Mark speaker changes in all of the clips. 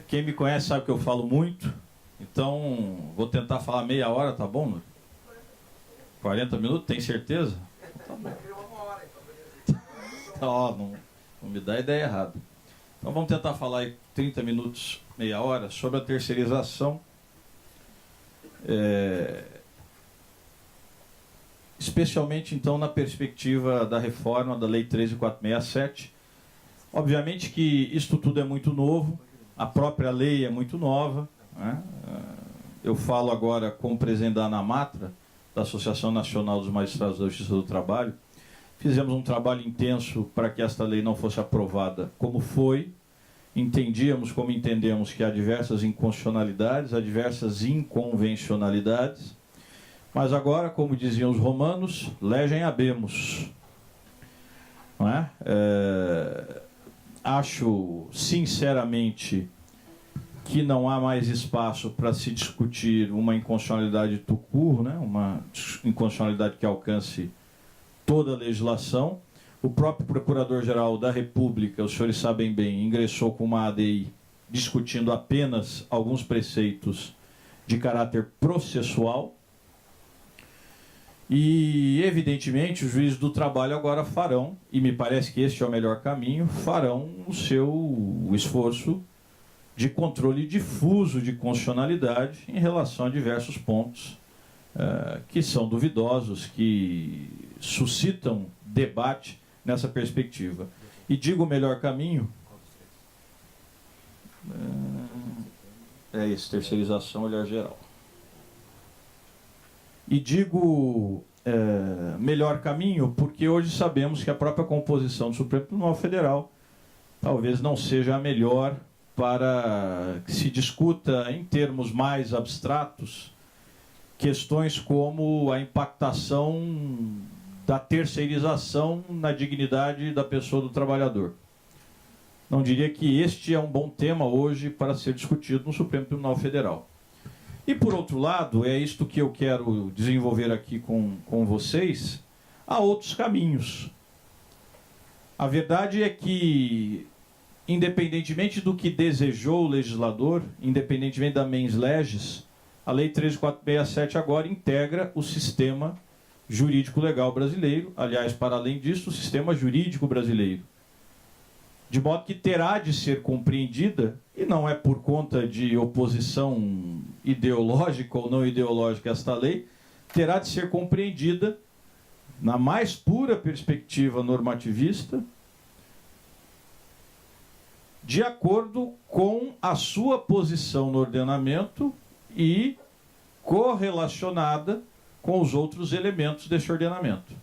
Speaker 1: Quem me conhece sabe que eu falo muito, então vou tentar falar meia hora, tá bom, Núrio? 40 minutos, tem certeza? Tá bom. Não me dá ideia errada. Então vamos tentar falar aí 30 minutos, meia hora, sobre a terceirização. Especialmente então na perspectiva da reforma da Lei 13.467. Obviamente que isto tudo é muito novo, a própria lei é muito nova, né? Eu falo agora como presidente da ANAMATRA, da Associação Nacional dos Magistrados da Justiça do Trabalho. Fizemos um trabalho intenso para que esta lei não fosse aprovada como foi. Entendíamos, como entendemos, que há diversas inconstitucionalidades, há diversas inconvencionalidades. Mas agora, como diziam os romanos, legem habemus. Não é? Acho, sinceramente, que não há mais espaço para se discutir uma inconstitucionalidade tout court, né? Uma inconstitucionalidade que alcance toda a legislação. O próprio Procurador-Geral da República, os senhores sabem bem, ingressou com uma ADI discutindo apenas alguns preceitos de caráter processual. E, evidentemente, os juízes do trabalho agora farão, e me parece que este é o melhor caminho, farão o seu esforço de controle difuso de constitucionalidade em relação a diversos pontos que são duvidosos, que suscitam debate nessa perspectiva. E digo o melhor caminho, esse, terceirização, olhar geral. E digo melhor caminho porque hoje sabemos que a própria composição do Supremo Tribunal Federal talvez não seja a melhor para que se discuta em termos mais abstratos questões como a impactação da terceirização na dignidade da pessoa do trabalhador. Não diria que este é um bom tema hoje para ser discutido no Supremo Tribunal Federal. E, por outro lado, é isto que eu quero desenvolver aqui com vocês, há outros caminhos. A verdade é que, independentemente do que desejou o legislador, independentemente da mens legis, a Lei 13.467 agora integra o sistema jurídico legal brasileiro, aliás, para além disso, o sistema jurídico brasileiro. De modo que terá de ser compreendida, e não é por conta de oposição ideológica ou não ideológica a esta lei, terá de ser compreendida na mais pura perspectiva normativista, de acordo com a sua posição no ordenamento e correlacionada com os outros elementos desse ordenamento.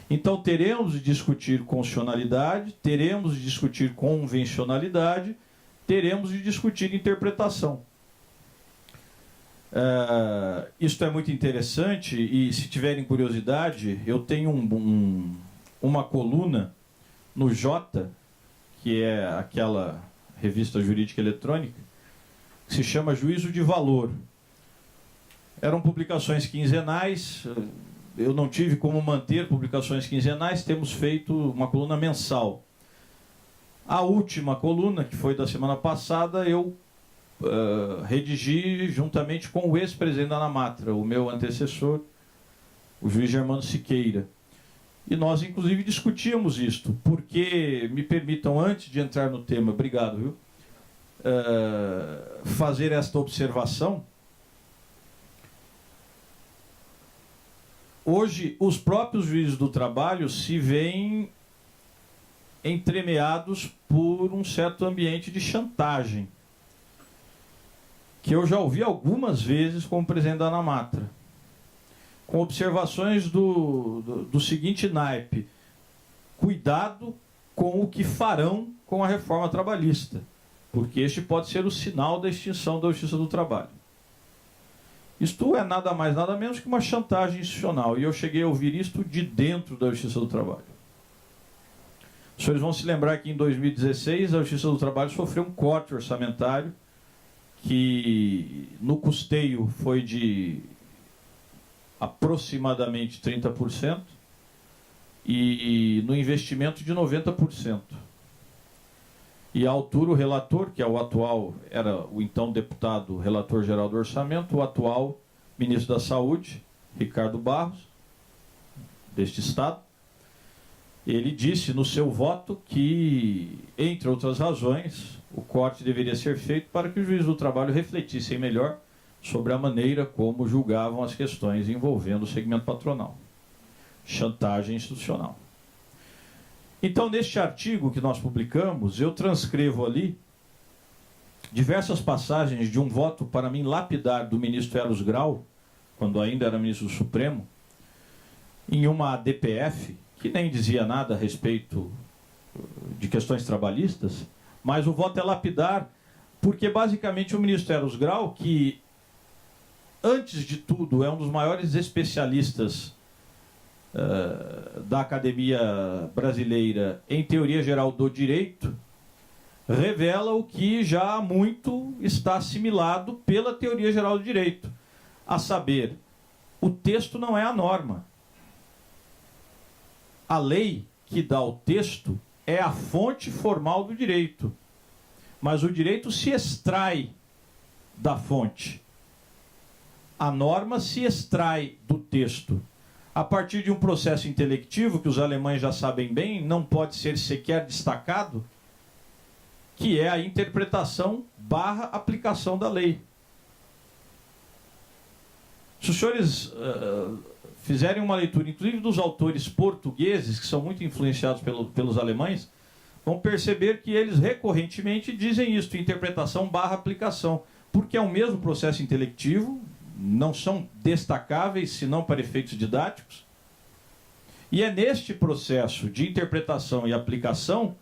Speaker 1: Então teremos de discutir constitucionalidade, teremos de discutir convencionalidade, teremos de discutir interpretação. Isto é muito interessante e, se tiverem curiosidade, eu tenho uma coluna no Jota, que é aquela revista jurídica eletrônica, que se chama Juízo de Valor. Eram publicações quinzenais, eu não tive como manter publicações quinzenais, temos feito uma coluna mensal. A última coluna, que foi da semana passada, eu redigi juntamente com o ex-presidente da ANAMATRA, o meu antecessor, o juiz Germano Siqueira. E nós, inclusive, discutíamos isto, porque, me permitam, antes de entrar no tema, obrigado, viu? Fazer esta observação. Hoje, os próprios juízes do trabalho se veem entremeados por um certo ambiente de chantagem, que eu já ouvi algumas vezes como presidente da ANAMATRA, com observações do seguinte naipe: cuidado com o que farão com a reforma trabalhista, porque este pode ser o sinal da extinção da justiça do trabalho. Isto é nada mais, nada menos que uma chantagem institucional, e eu cheguei a ouvir isto de dentro da Justiça do Trabalho. Os senhores vão se lembrar que em 2016 a Justiça do Trabalho sofreu um corte orçamentário que no custeio foi de aproximadamente 30% e no investimento de 90%. E à altura o relator, que é o atual, era o então deputado relator-geral do orçamento, o atual ministro da Saúde, Ricardo Barros, deste estado, ele disse no seu voto que, entre outras razões, o corte deveria ser feito para que os juízes do trabalho refletissem melhor sobre a maneira como julgavam as questões envolvendo o segmento patronal. Chantagem institucional. Então, neste artigo que nós publicamos, eu transcrevo ali diversas passagens de um voto, para mim, lapidar do ministro Eros Grau, quando ainda era ministro do Supremo, em uma DPF, que nem dizia nada a respeito de questões trabalhistas, mas o voto é lapidar porque, basicamente, o ministro Eros Grau, que, antes de tudo, é um dos maiores especialistas da Academia Brasileira em Teoria Geral do Direito, revela o que já há muito está assimilado pela Teoria Geral do Direito, a saber, o texto não é a norma. A lei que dá o texto é a fonte formal do direito, mas o direito se extrai da fonte. A norma se extrai do texto. A partir de um processo intelectivo, que os alemães já sabem bem, não pode ser sequer destacado, que é a interpretação / aplicação da lei. Se os senhores fizerem uma leitura, inclusive dos autores portugueses, que são muito influenciados pelos alemães, vão perceber que eles recorrentemente dizem isso, interpretação / aplicação, porque é o mesmo processo intelectivo, não são destacáveis, senão para efeitos didáticos. E é neste processo de interpretação e aplicação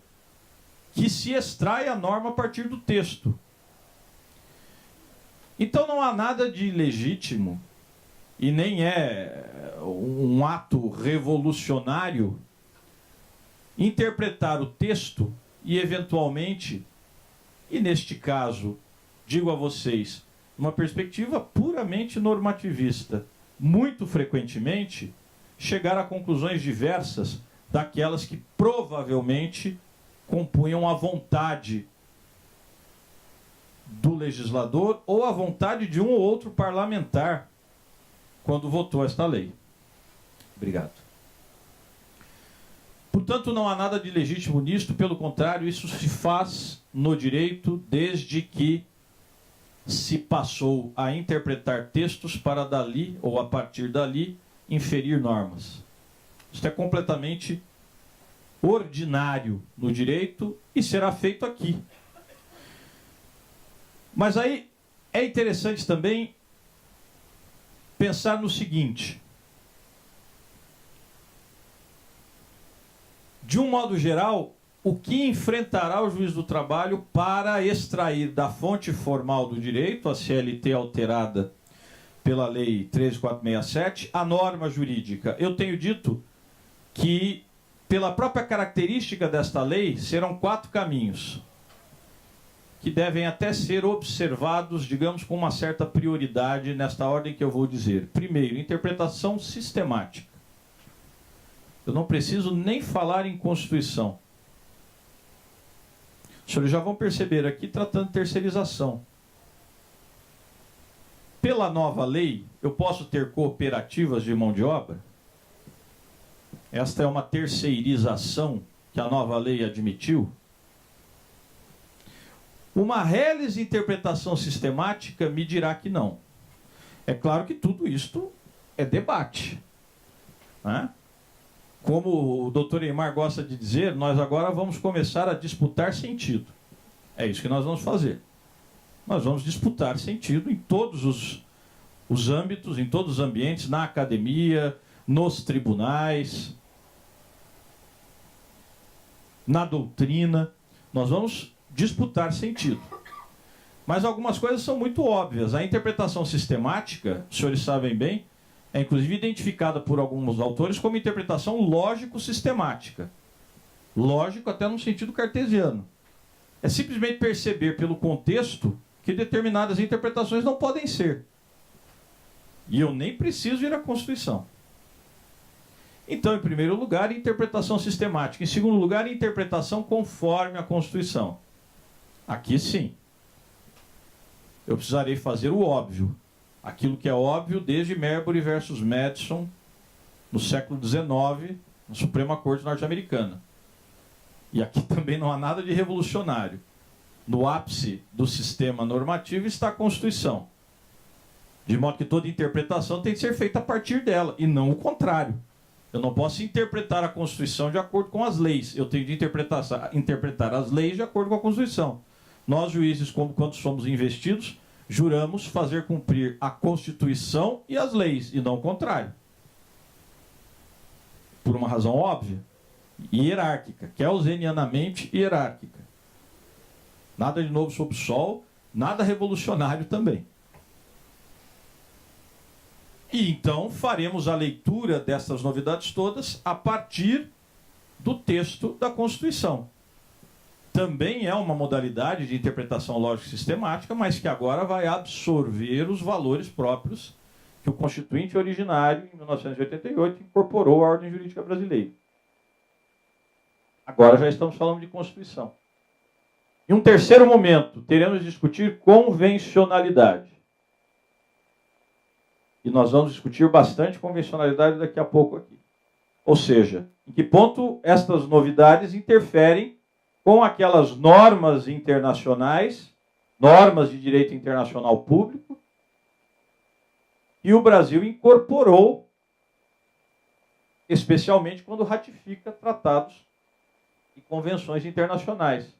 Speaker 1: que se extrai a norma a partir do texto. Então não há nada de ilegítimo, e nem é um ato revolucionário, interpretar o texto e, eventualmente, e neste caso, digo a vocês, uma perspectiva puramente normativista, muito frequentemente, chegar a conclusões diversas daquelas que provavelmente compunham a vontade do legislador ou a vontade de um ou outro parlamentar quando votou esta lei. Obrigado. Portanto, não há nada de legítimo nisto, pelo contrário, isso se faz no direito desde que se passou a interpretar textos para dali, ou a partir dali, inferir normas. Isto é completamente ordinário no direito e será feito aqui. Mas aí é interessante também pensar no seguinte: de um modo geral, o que enfrentará o juiz do trabalho para extrair da fonte formal do direito, a CLT alterada pela Lei 13.467, a norma jurídica? Eu tenho dito que, pela própria característica desta lei, serão 4 caminhos que devem até ser observados, digamos, com uma certa prioridade nesta ordem que eu vou dizer. Primeiro, interpretação sistemática. Eu não preciso nem falar em Constituição. Os senhores já vão perceber aqui, tratando de terceirização. Pela nova lei, eu posso ter cooperativas de mão de obra? Esta é uma terceirização que a nova lei admitiu? Uma reles interpretação sistemática me dirá que não. É claro que tudo isto é debate, né? Como o doutor Eymar gosta de dizer, nós agora vamos começar a disputar sentido. É isso que nós vamos fazer. Nós vamos disputar sentido em todos os âmbitos, em todos os ambientes, na academia, nos tribunais, na doutrina. Nós vamos disputar sentido. Mas algumas coisas são muito óbvias. A interpretação sistemática, os senhores sabem bem, é inclusive identificada por alguns autores como interpretação lógico-sistemática. Lógico até no sentido cartesiano. É simplesmente perceber pelo contexto que determinadas interpretações não podem ser. E eu nem preciso ir à Constituição. Então, em primeiro lugar, interpretação sistemática. Em segundo lugar, interpretação conforme a Constituição. Aqui sim. Eu precisarei fazer o óbvio. Aquilo que é óbvio desde Marbury versus Madison, no século XIX, na Suprema Corte norte-americana. E aqui também não há nada de revolucionário. No ápice do sistema normativo está a Constituição. De modo que toda interpretação tem que ser feita a partir dela, e não o contrário. Eu não posso interpretar a Constituição de acordo com as leis. Eu tenho de interpretar as leis de acordo com a Constituição. Nós, juízes, quando somos investidos, juramos fazer cumprir a Constituição e as leis, e não o contrário. Por uma razão óbvia, hierárquica, kelsenianamente hierárquica. Nada de novo sob o sol, nada revolucionário também. E então faremos a leitura dessas novidades todas a partir do texto da Constituição. Também é uma modalidade de interpretação lógica sistemática, mas que agora vai absorver os valores próprios que o Constituinte originário, em 1988, incorporou à ordem jurídica brasileira. Agora já estamos falando de Constituição. Em um terceiro momento, teremos de discutir convencionalidade. E nós vamos discutir bastante convencionalidade daqui a pouco aqui. Ou seja, em que ponto estas novidades interferem com aquelas normas internacionais, normas de direito internacional público, e o Brasil incorporou, especialmente quando ratifica tratados e convenções internacionais.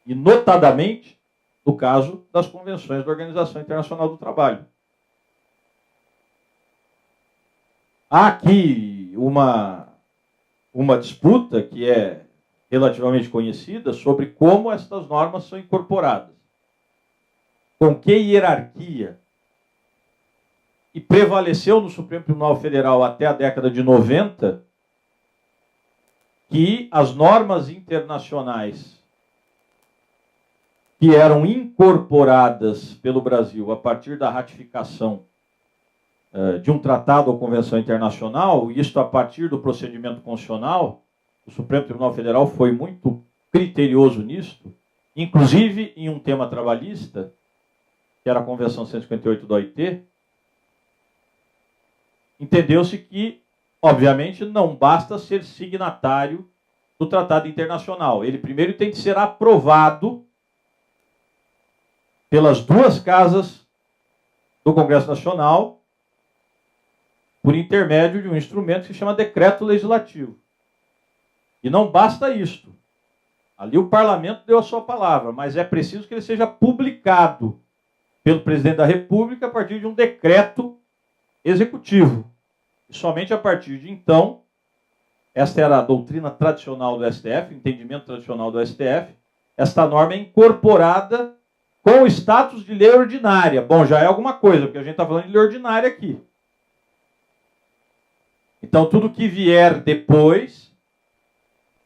Speaker 1: E, notadamente, no caso das convenções da Organização Internacional do Trabalho. Há aqui uma disputa que é relativamente conhecida sobre como estas normas são incorporadas. Com que hierarquia? E prevaleceu no Supremo Tribunal Federal até a década de 90 que as normas internacionais que eram incorporadas pelo Brasil a partir da ratificação de um tratado ou convenção internacional, isto a partir do procedimento constitucional, o Supremo Tribunal Federal foi muito criterioso nisto, inclusive em um tema trabalhista, que era a Convenção 158 da OIT, entendeu-se que, obviamente, não basta ser signatário do tratado internacional. Ele primeiro tem que ser aprovado pelas duas casas do Congresso Nacional, por intermédio de um instrumento que se chama decreto legislativo. E não basta isto. Ali o parlamento deu a sua palavra, mas é preciso que ele seja publicado pelo presidente da República a partir de um decreto executivo. E somente a partir de então, esta era a doutrina tradicional do STF, o entendimento tradicional do STF, esta norma é incorporada com o status de lei ordinária. Bom, já é alguma coisa, porque a gente está falando de lei ordinária aqui. Então, tudo que vier depois,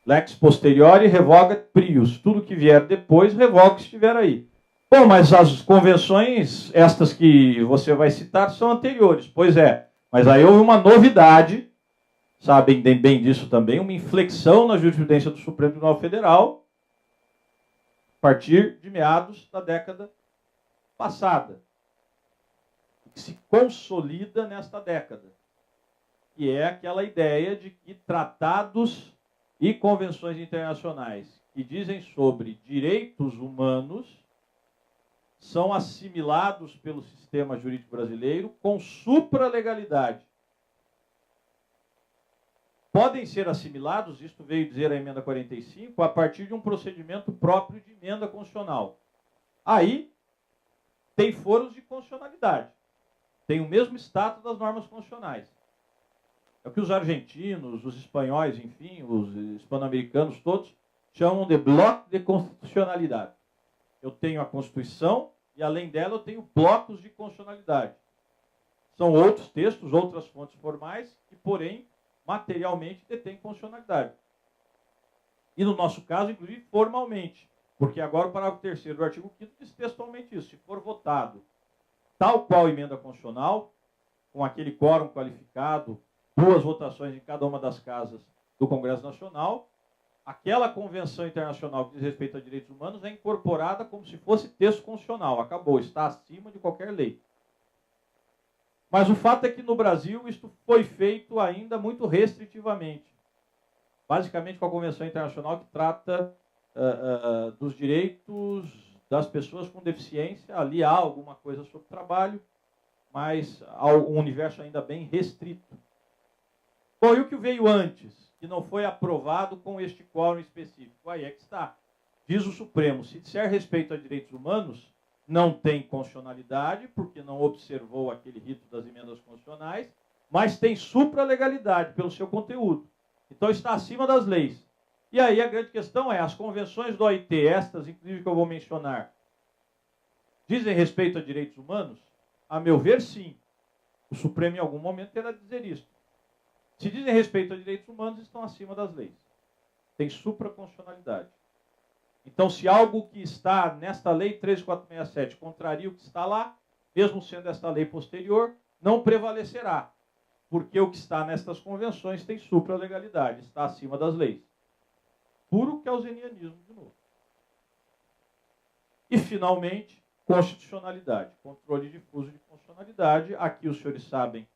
Speaker 1: lex posteriori revoga prius. Tudo que vier depois, revoga o que estiver aí. Bom, mas as convenções, estas que você vai citar, são anteriores. Pois é, mas aí houve uma novidade, sabem bem disso também, uma inflexão na jurisprudência do Supremo Tribunal Federal, a partir de meados da década passada, que se consolida nesta década. Que é aquela ideia de que tratados e convenções internacionais que dizem sobre direitos humanos são assimilados pelo sistema jurídico brasileiro com supralegalidade. Podem ser assimilados, isto veio dizer a emenda 45, a partir de um procedimento próprio de emenda constitucional. Aí tem foros de constitucionalidade. Tem o mesmo status das normas constitucionais. É o que os argentinos, os espanhóis, enfim, os hispano-americanos todos chamam de bloco de constitucionalidade. Eu tenho a Constituição e, além dela, eu tenho blocos de constitucionalidade. São outros textos, outras fontes formais, que, porém, materialmente detêm constitucionalidade. E, no nosso caso, inclusive, formalmente. Porque agora o parágrafo 3º do artigo 5º diz textualmente isso. Se for votado tal qual emenda constitucional, com aquele quórum qualificado, 2 votações em cada uma das casas do Congresso Nacional, aquela convenção internacional que diz respeito a direitos humanos é incorporada como se fosse texto constitucional. Acabou, está acima de qualquer lei. Mas o fato é que no Brasil isso foi feito ainda muito restritivamente. Basicamente com a Convenção Internacional que trata dos direitos das pessoas com deficiência. Ali há alguma coisa sobre trabalho, mas há um universo ainda bem restrito. Bom, e o que veio antes, que não foi aprovado com este quórum específico? Aí é que está. Diz o Supremo, se disser respeito a direitos humanos, não tem constitucionalidade, porque não observou aquele rito das emendas constitucionais, mas tem supralegalidade pelo seu conteúdo. Então está acima das leis. E aí a grande questão é, as convenções do OIT, estas inclusive que eu vou mencionar, dizem respeito a direitos humanos? A meu ver, sim. O Supremo em algum momento terá de dizer isso. Se dizem respeito a direitos humanos, estão acima das leis. Tem supraconstitucionalidade. Então, se algo que está nesta lei 13467 contraria o que está lá, mesmo sendo esta lei posterior, não prevalecerá. Porque o que está nestas convenções tem supralegalidade, está acima das leis. Puro keynesianismo de novo. E, finalmente, constitucionalidade. Controle difuso de constitucionalidade. Aqui os senhores sabem,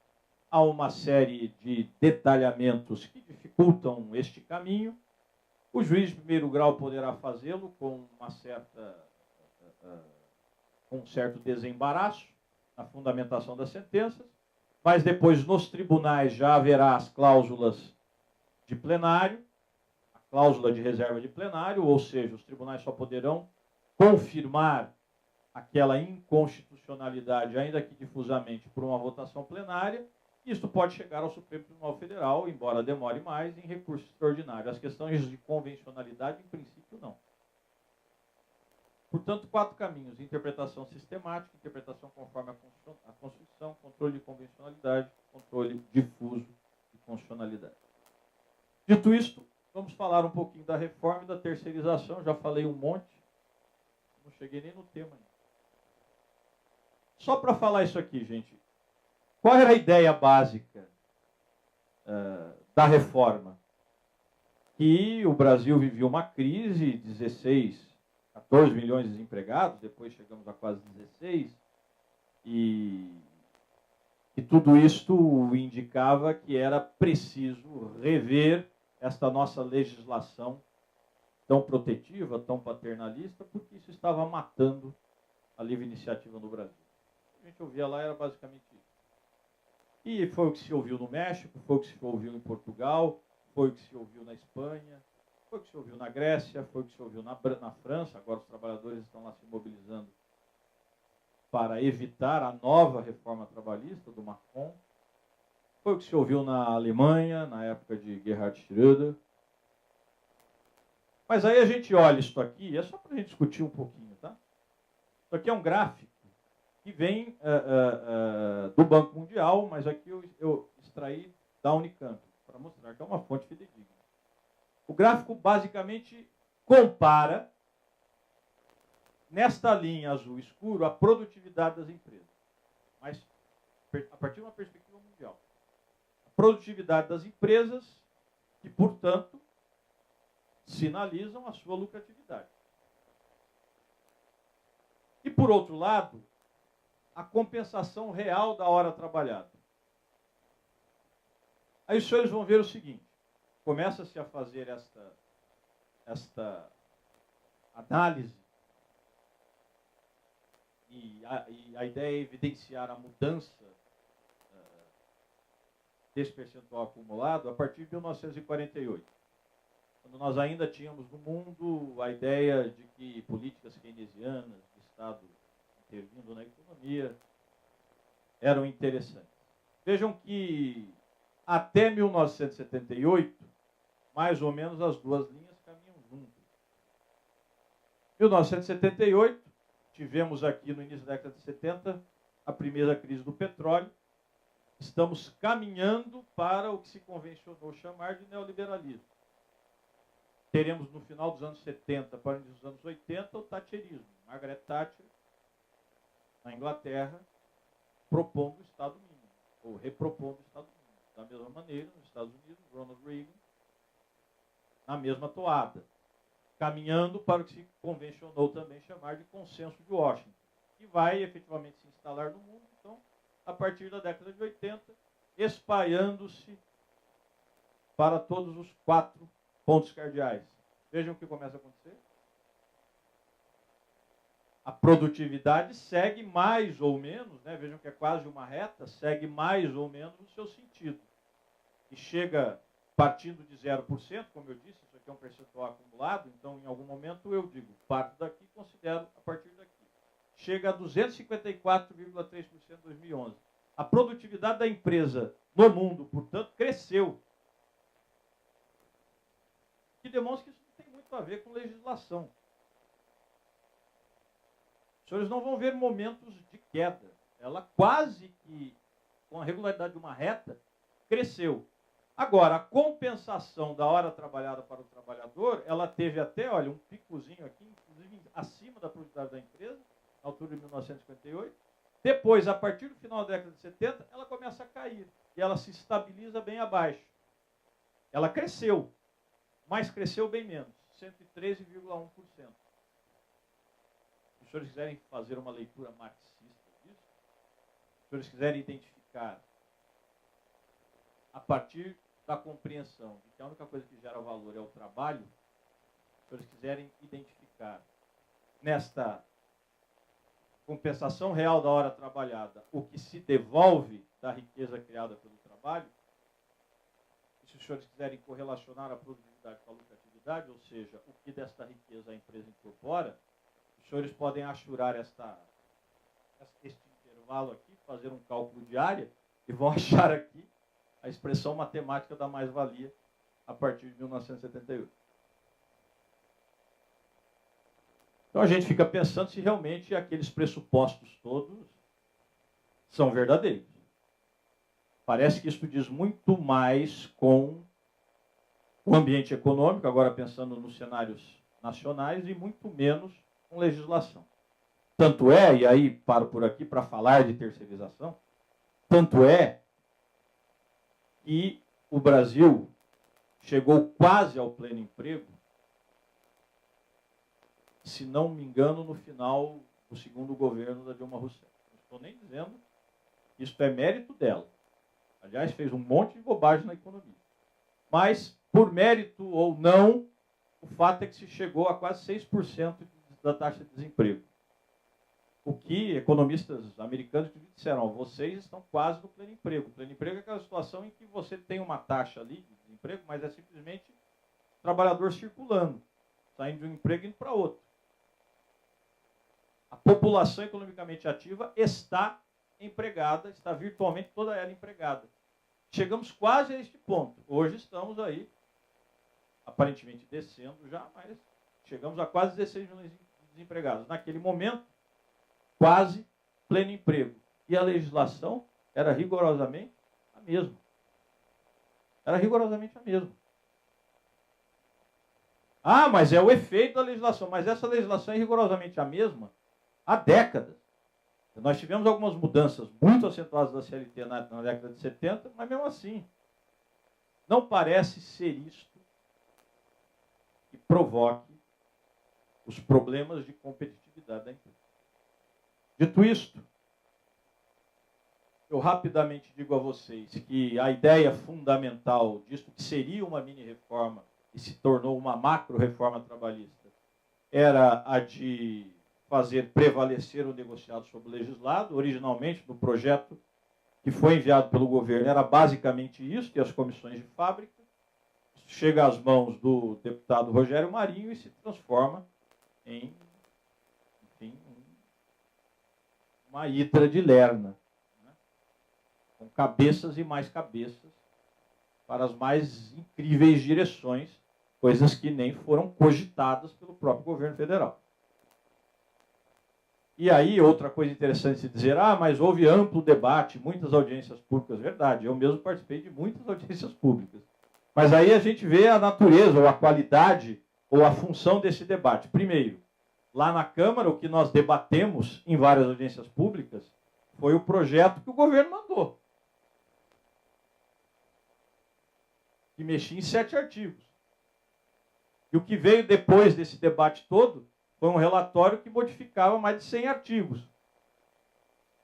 Speaker 1: há uma série de detalhamentos que dificultam este caminho. O juiz de primeiro grau poderá fazê-lo com um certo desembaraço na fundamentação das sentenças, mas depois nos tribunais já haverá as cláusulas de plenário, a cláusula de reserva de plenário, ou seja, os tribunais só poderão confirmar aquela inconstitucionalidade, ainda que difusamente, por uma votação plenária. Isto pode chegar ao Supremo Tribunal Federal, embora demore mais, em recurso extraordinário. As questões de convencionalidade, em princípio, não. Portanto, 4 caminhos: interpretação sistemática, interpretação conforme a Constituição, controle de convencionalidade, controle difuso de constitucionalidade. Dito isto, vamos falar um pouquinho da reforma e da terceirização. Já falei um monte, não cheguei nem no tema ainda. Só para falar isso aqui, gente. Qual era a ideia básica da reforma? Que o Brasil vivia uma crise, 14 milhões de desempregados, depois chegamos a quase 16, e tudo isto indicava que era preciso rever esta nossa legislação tão protetiva, tão paternalista, porque isso estava matando a livre iniciativa no Brasil. O que a gente ouvia lá era basicamente isso. E foi o que se ouviu no México, foi o que se ouviu em Portugal, foi o que se ouviu na Espanha, foi o que se ouviu na Grécia, foi o que se ouviu na França. Agora os trabalhadores estão lá se mobilizando para evitar a nova reforma trabalhista do Macron. Foi o que se ouviu na Alemanha, na época de Gerhard Schröder. Mas aí a gente olha isso aqui, é só para a gente discutir um pouquinho, tá? Isso aqui é um gráfico que vem do Banco Mundial, mas aqui eu extraí da Unicamp, para mostrar que é uma fonte fidedigna. O gráfico basicamente compara, nesta linha azul escuro, a produtividade das empresas, mas a partir de uma perspectiva mundial. A produtividade das empresas que, portanto, sinalizam a sua lucratividade. E, por outro lado, a compensação real da hora trabalhada. Aí os senhores vão ver o seguinte: começa-se a fazer esta análise, e a ideia é evidenciar a mudança desse percentual acumulado a partir de 1948, quando nós ainda tínhamos no mundo a ideia de que políticas keynesianas, de Estado intervindo na economia, eram interessantes. Vejam que até 1978, mais ou menos as duas linhas caminham juntas. 1978, tivemos aqui no início da década de 70 a primeira crise do petróleo. Estamos caminhando para o que se convencionou chamar de neoliberalismo. Teremos no final dos anos 70 para o início dos anos 80 o thatcherismo. Margaret Thatcher, na Inglaterra, propondo o Estado mínimo, ou repropondo o Estado mínimo. Da mesma maneira, nos Estados Unidos, Ronald Reagan, na mesma toada, caminhando para o que se convencionou também chamar de consenso de Washington, que vai efetivamente se instalar no mundo, então, a partir da década de 80, espalhando-se para todos os 4 pontos cardeais. Vejam o que começa a acontecer. A produtividade segue mais ou menos, né? Vejam que é quase uma reta, segue mais ou menos o seu sentido. E chega partindo de 0%, como eu disse, isso aqui é um percentual acumulado, então em algum momento eu digo, parto daqui, considero a partir daqui. Chega a 254,3% em 2011. A produtividade da empresa no mundo, portanto, cresceu. O que demonstra que isso não tem muito a ver com legislação. Os senhores não vão ver momentos de queda. Ela quase que, com a regularidade de uma reta, cresceu. Agora, a compensação da hora trabalhada para o trabalhador, ela teve até, olha, um picozinho aqui, inclusive acima da produtividade da empresa, na altura de 1958. Depois, a partir do final da década de 70, ela começa a cair. E ela se estabiliza bem abaixo. Ela cresceu, mas cresceu bem menos, 113,1%. Se os senhores quiserem fazer uma leitura marxista disso, se os senhores quiserem identificar, a partir da compreensão de que a única coisa que gera valor é o trabalho, se os senhores quiserem identificar nesta compensação real da hora trabalhada o que se devolve da riqueza criada pelo trabalho, e se os senhores quiserem correlacionar a produtividade com a lucratividade, ou seja, o que desta riqueza a empresa incorpora, os senhores podem achurar este intervalo aqui, fazer um cálculo de área, e vão achar aqui a expressão matemática da mais-valia a partir de 1978. Então a gente fica pensando se realmente aqueles pressupostos todos são verdadeiros. Parece que isso diz muito mais com o ambiente econômico, agora pensando nos cenários nacionais, e muito menos com legislação. Tanto é, e aí paro por aqui para falar de terceirização, tanto é que o Brasil chegou quase ao pleno emprego, se não me engano, no final do segundo governo da Dilma Rousseff. Não estou nem dizendo que isso é mérito dela. Aliás, fez um monte de bobagem na economia. Mas, por mérito ou não, o fato é que se chegou a quase 6% da taxa de desemprego. O que economistas americanos disseram, vocês estão quase no pleno emprego. O pleno emprego é aquela situação em que você tem uma taxa ali de desemprego, mas é simplesmente trabalhador circulando, saindo de um emprego e indo para outro. A população economicamente ativa está empregada, está virtualmente toda ela empregada. Chegamos quase a este ponto. Hoje estamos aí, aparentemente descendo já, mas chegamos a quase 16 milhões de desempregados. Naquele momento, quase pleno emprego. E a legislação era rigorosamente a mesma. Era rigorosamente a mesma. Ah, mas é o efeito da legislação. Mas essa legislação é rigorosamente a mesma há décadas. Nós tivemos algumas mudanças muito acentuadas da CLT na década de 70, mas mesmo assim, não parece ser isto que provoque os problemas de competitividade da empresa. Dito isto, eu rapidamente digo a vocês que a ideia fundamental disto, que seria uma mini-reforma e se tornou uma macro-reforma trabalhista, era a de fazer prevalecer o negociado sobre o legislado. Originalmente, no projeto que foi enviado pelo governo, era basicamente isso, que as comissões de fábrica, chega às mãos do deputado Rogério Marinho e se transforma em, enfim, uma hidra de Lerna, né? Com cabeças e mais cabeças para as mais incríveis direções, coisas que nem foram cogitadas pelo próprio governo federal. E aí, outra coisa interessante de dizer, mas houve amplo debate, muitas audiências públicas. Verdade, eu mesmo participei de muitas audiências públicas. Mas aí a gente vê a natureza, ou a qualidade, ou a função desse debate. Primeiro, lá na Câmara, o que nós debatemos em várias audiências públicas foi o projeto que o governo mandou, que mexia em 7 artigos. E o que veio depois desse debate todo foi um relatório que modificava mais de 100 artigos.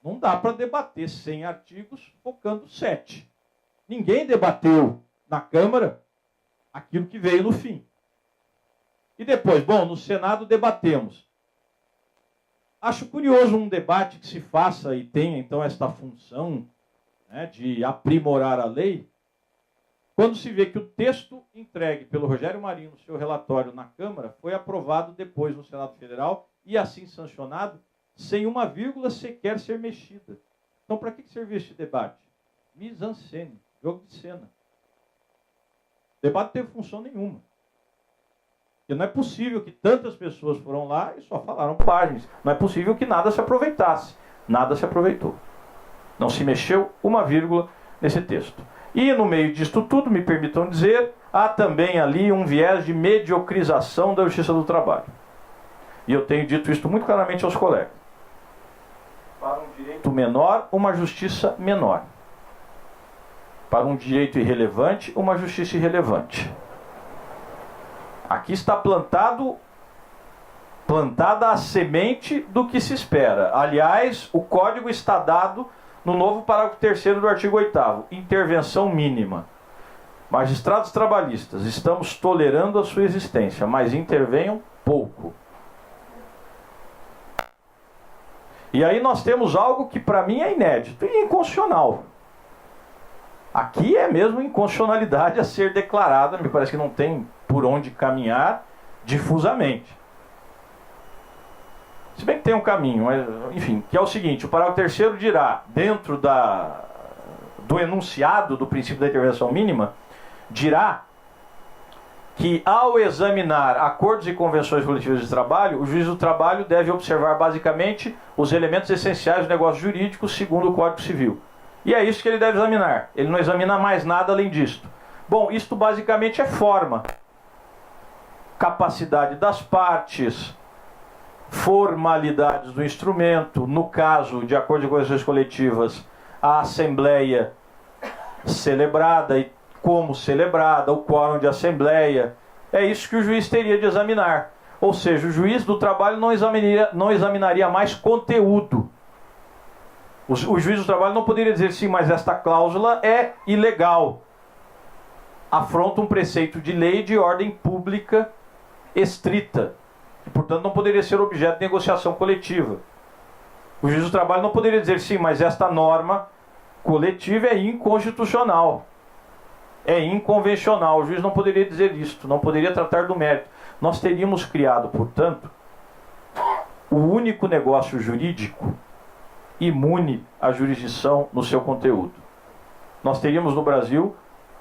Speaker 1: Não dá para debater 100 artigos focando 7. Ninguém debateu na Câmara aquilo que veio no fim. E depois, bom, no Senado debatemos. Acho curioso um debate que se faça e tenha, então, esta função, né, de aprimorar a lei, quando se vê que o texto entregue pelo Rogério Marinho no seu relatório na Câmara foi aprovado depois no Senado Federal e assim sancionado, sem uma vírgula sequer ser mexida. Então, para que serviu este debate? Mise-en-scène, jogo de cena. O debate não teve função nenhuma. Porque não é possível que tantas pessoas foram lá e só falaram páginas. Não é possível que nada se aproveitasse. Nada se aproveitou. Não se mexeu uma vírgula nesse texto. E no meio disto tudo, me permitam dizer, há também ali um viés de mediocrização da justiça do trabalho. E eu tenho dito isto muito claramente aos colegas. Para um direito menor, uma justiça menor. Para um direito irrelevante, uma justiça irrelevante. Aqui está plantada a semente do que se espera. Aliás, o código está dado no novo parágrafo 3º do artigo 8º, intervenção mínima. Magistrados trabalhistas, estamos tolerando a sua existência, mas intervenham pouco. E aí nós temos algo que para mim é inédito e inconstitucional. Aqui é mesmo inconstitucionalidade a ser declarada, me parece que não tem por onde caminhar difusamente. Se bem que tem um caminho, mas, enfim, que é o seguinte, o parágrafo 3º dirá, dentro do enunciado do princípio da intervenção mínima, dirá que ao examinar acordos e convenções coletivas de trabalho, o juiz do trabalho deve observar basicamente os elementos essenciais do negócio jurídico segundo o Código Civil. E é isso que ele deve examinar. Ele não examina mais nada além disto. Bom, isto basicamente é forma. Capacidade das partes, formalidades do instrumento, no caso de acordo de convenções coletivas, a assembleia celebrada e como celebrada, o quórum de assembleia, é isso que o juiz teria de examinar. Ou seja, o juiz do trabalho não examinaria mais conteúdo. O juiz do trabalho não poderia dizer, sim, mas esta cláusula é ilegal. Afronta um preceito de lei de ordem pública estrita. E, portanto, não poderia ser objeto de negociação coletiva. O juiz do trabalho não poderia dizer, sim, mas esta norma coletiva é inconstitucional. É inconvencional. O juiz não poderia dizer isto, não poderia tratar do mérito. Nós teríamos criado, portanto, o único negócio jurídico imune à jurisdição no seu conteúdo. Nós teríamos no Brasil,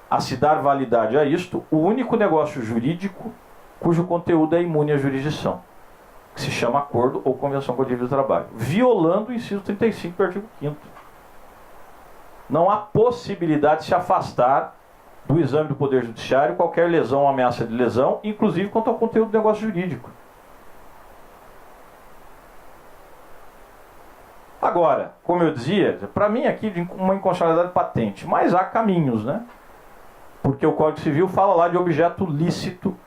Speaker 1: a se dar validade a isto, o único negócio jurídico cujo conteúdo é imune à jurisdição, que se chama acordo ou convenção coletiva de trabalho, violando o inciso 35 do artigo 5º. Não há possibilidade de se afastar do exame do Poder Judiciário qualquer lesão ou ameaça de lesão, inclusive quanto ao conteúdo do negócio jurídico. Agora, como eu dizia, para mim aqui uma inconstitucionalidade patente, mas há caminhos, né? Porque o Código Civil fala lá de objeto lícito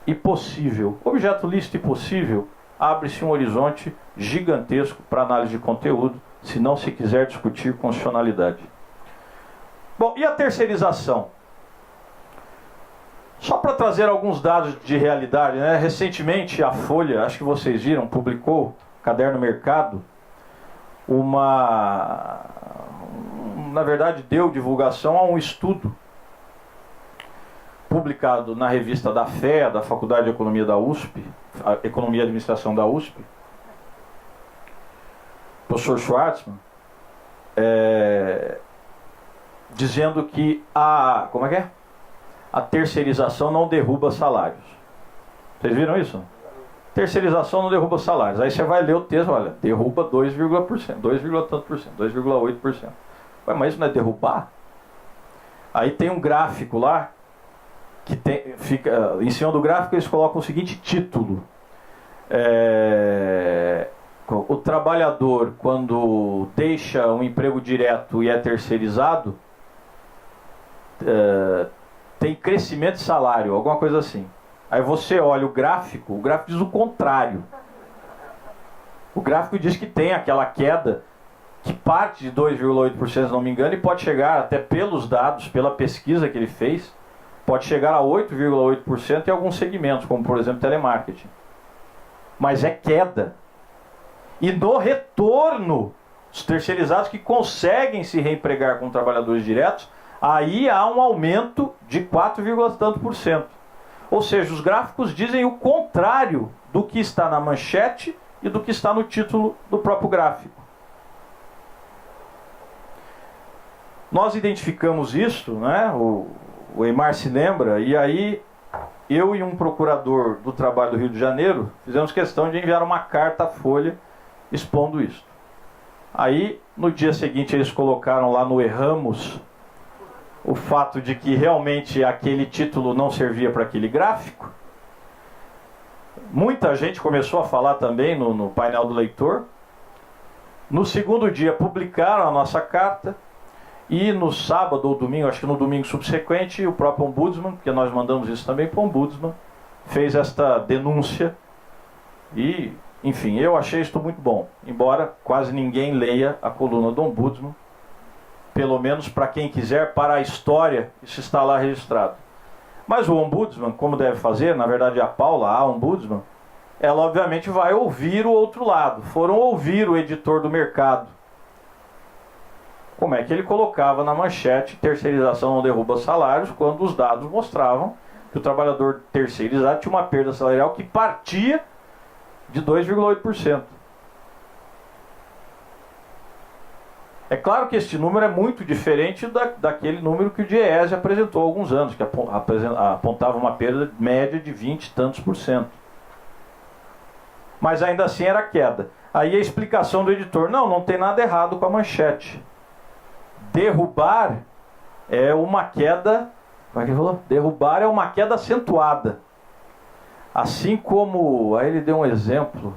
Speaker 1: e possível. Objeto lícito e possível, abre-se um horizonte gigantesco para análise de conteúdo, se não se quiser discutir constitucionalidade. Bom, e a terceirização? Só para trazer alguns dados de realidade, né? Recentemente a Folha, acho que vocês viram, publicou, Caderno Mercado, na verdade deu divulgação a um estudo publicado na revista da FEA, da Faculdade de Economia da USP, Economia e Administração da USP, professor Schwartzman, dizendo que a terceirização não derruba salários. Vocês viram isso? Terceirização não derruba salários. Aí você vai ler o texto, olha, derruba 2,%, 2,8%. Ué, mas isso não é derrubar? Aí tem um gráfico lá, que fica em cima do gráfico eles colocam o seguinte título. O trabalhador, quando deixa um emprego direto e é terceirizado, tem crescimento de salário, alguma coisa assim. Aí você olha o gráfico diz o contrário. O gráfico diz que tem aquela queda que parte de 2,8%, se não me engano, e pode chegar até pelos dados, pela pesquisa que ele fez, pode chegar a 8,8% em alguns segmentos, como por exemplo telemarketing. Mas é queda. E no retorno, os terceirizados que conseguem se reempregar com trabalhadores diretos, aí há um aumento de 4, tanto por cento. Ou seja, os gráficos dizem o contrário do que está na manchete e do que está no título do próprio gráfico. Nós identificamos isso, né? O Eimar se lembra, e aí eu e um procurador do trabalho do Rio de Janeiro fizemos questão de enviar uma carta à Folha expondo isso. Aí, no dia seguinte, eles colocaram lá no Erramos o fato de que realmente aquele título não servia para aquele gráfico. Muita gente começou a falar também no painel do leitor. No segundo dia, publicaram a nossa carta. E no sábado ou domingo, acho que no domingo subsequente, o próprio Ombudsman, porque nós mandamos isso também para o Ombudsman, fez esta denúncia. E, enfim, eu achei isto muito bom. Embora quase ninguém leia a coluna do Ombudsman, pelo menos para quem quiser, para a história, isso está lá registrado. Mas o Ombudsman, como deve fazer, na verdade a Paula, a Ombudsman, ela obviamente vai ouvir o outro lado. Foram ouvir o editor do mercado. Como é que ele colocava na manchete terceirização não derruba salários, quando os dados mostravam que o trabalhador terceirizado tinha uma perda salarial que partia de 2,8%. É claro que este número é muito diferente daquele número que o DIEESE apresentou há alguns anos, que apontava uma perda média de 20 e tantos por cento. Mas ainda assim era queda. Aí a explicação do editor: não tem nada errado com a manchete. Derrubar é uma queda... Como é que ele falou? Derrubar é uma queda acentuada. Assim como... Aí ele deu um exemplo.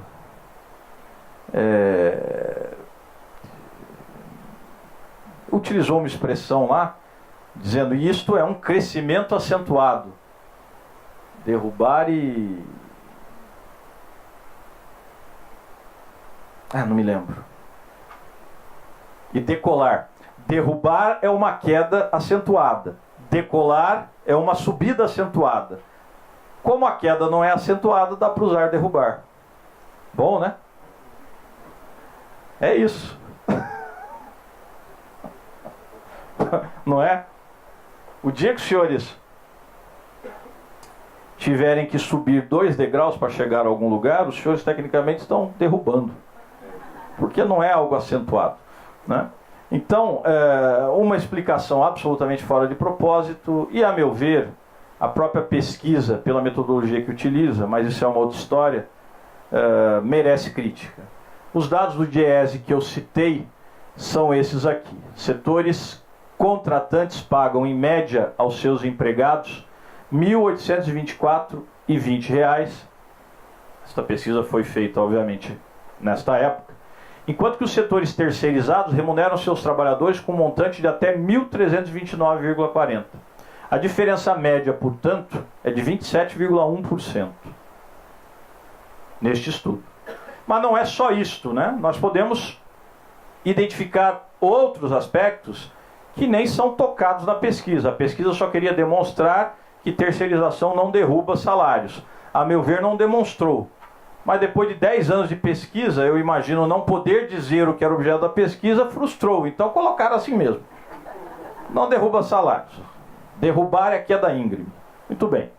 Speaker 1: Utilizou uma expressão lá, dizendo: isto é um crescimento acentuado. Derrubar e... não me lembro. E decolar. Derrubar é uma queda acentuada. Decolar é uma subida acentuada. Como a queda não é acentuada, dá para usar derrubar. Bom, né? É isso. Não é? O dia que os senhores tiverem que subir 2 degraus para chegar a algum lugar, os senhores tecnicamente estão derrubando. Porque não é algo acentuado, né? Então, uma explicação absolutamente fora de propósito, e a meu ver, a própria pesquisa, pela metodologia que utiliza, mas isso é uma outra história, merece crítica. Os dados do DIEESE que eu citei são esses aqui. Setores contratantes pagam em média aos seus empregados R$ 1.824,20. Esta pesquisa foi feita, obviamente, nesta época. Enquanto que os setores terceirizados remuneram seus trabalhadores com um montante de até R$ 1.329,40. A diferença média, portanto, é de 27,1% neste estudo. Mas não é só isto, né? Nós podemos identificar outros aspectos que nem são tocados na pesquisa. A pesquisa só queria demonstrar que terceirização não derruba salários. A meu ver, não demonstrou. Mas depois de 10 anos de pesquisa, eu imagino não poder dizer o que era objeto da pesquisa, frustrou. Então colocaram assim mesmo. Não derruba salários. Derrubar é queda íngreme. Muito bem.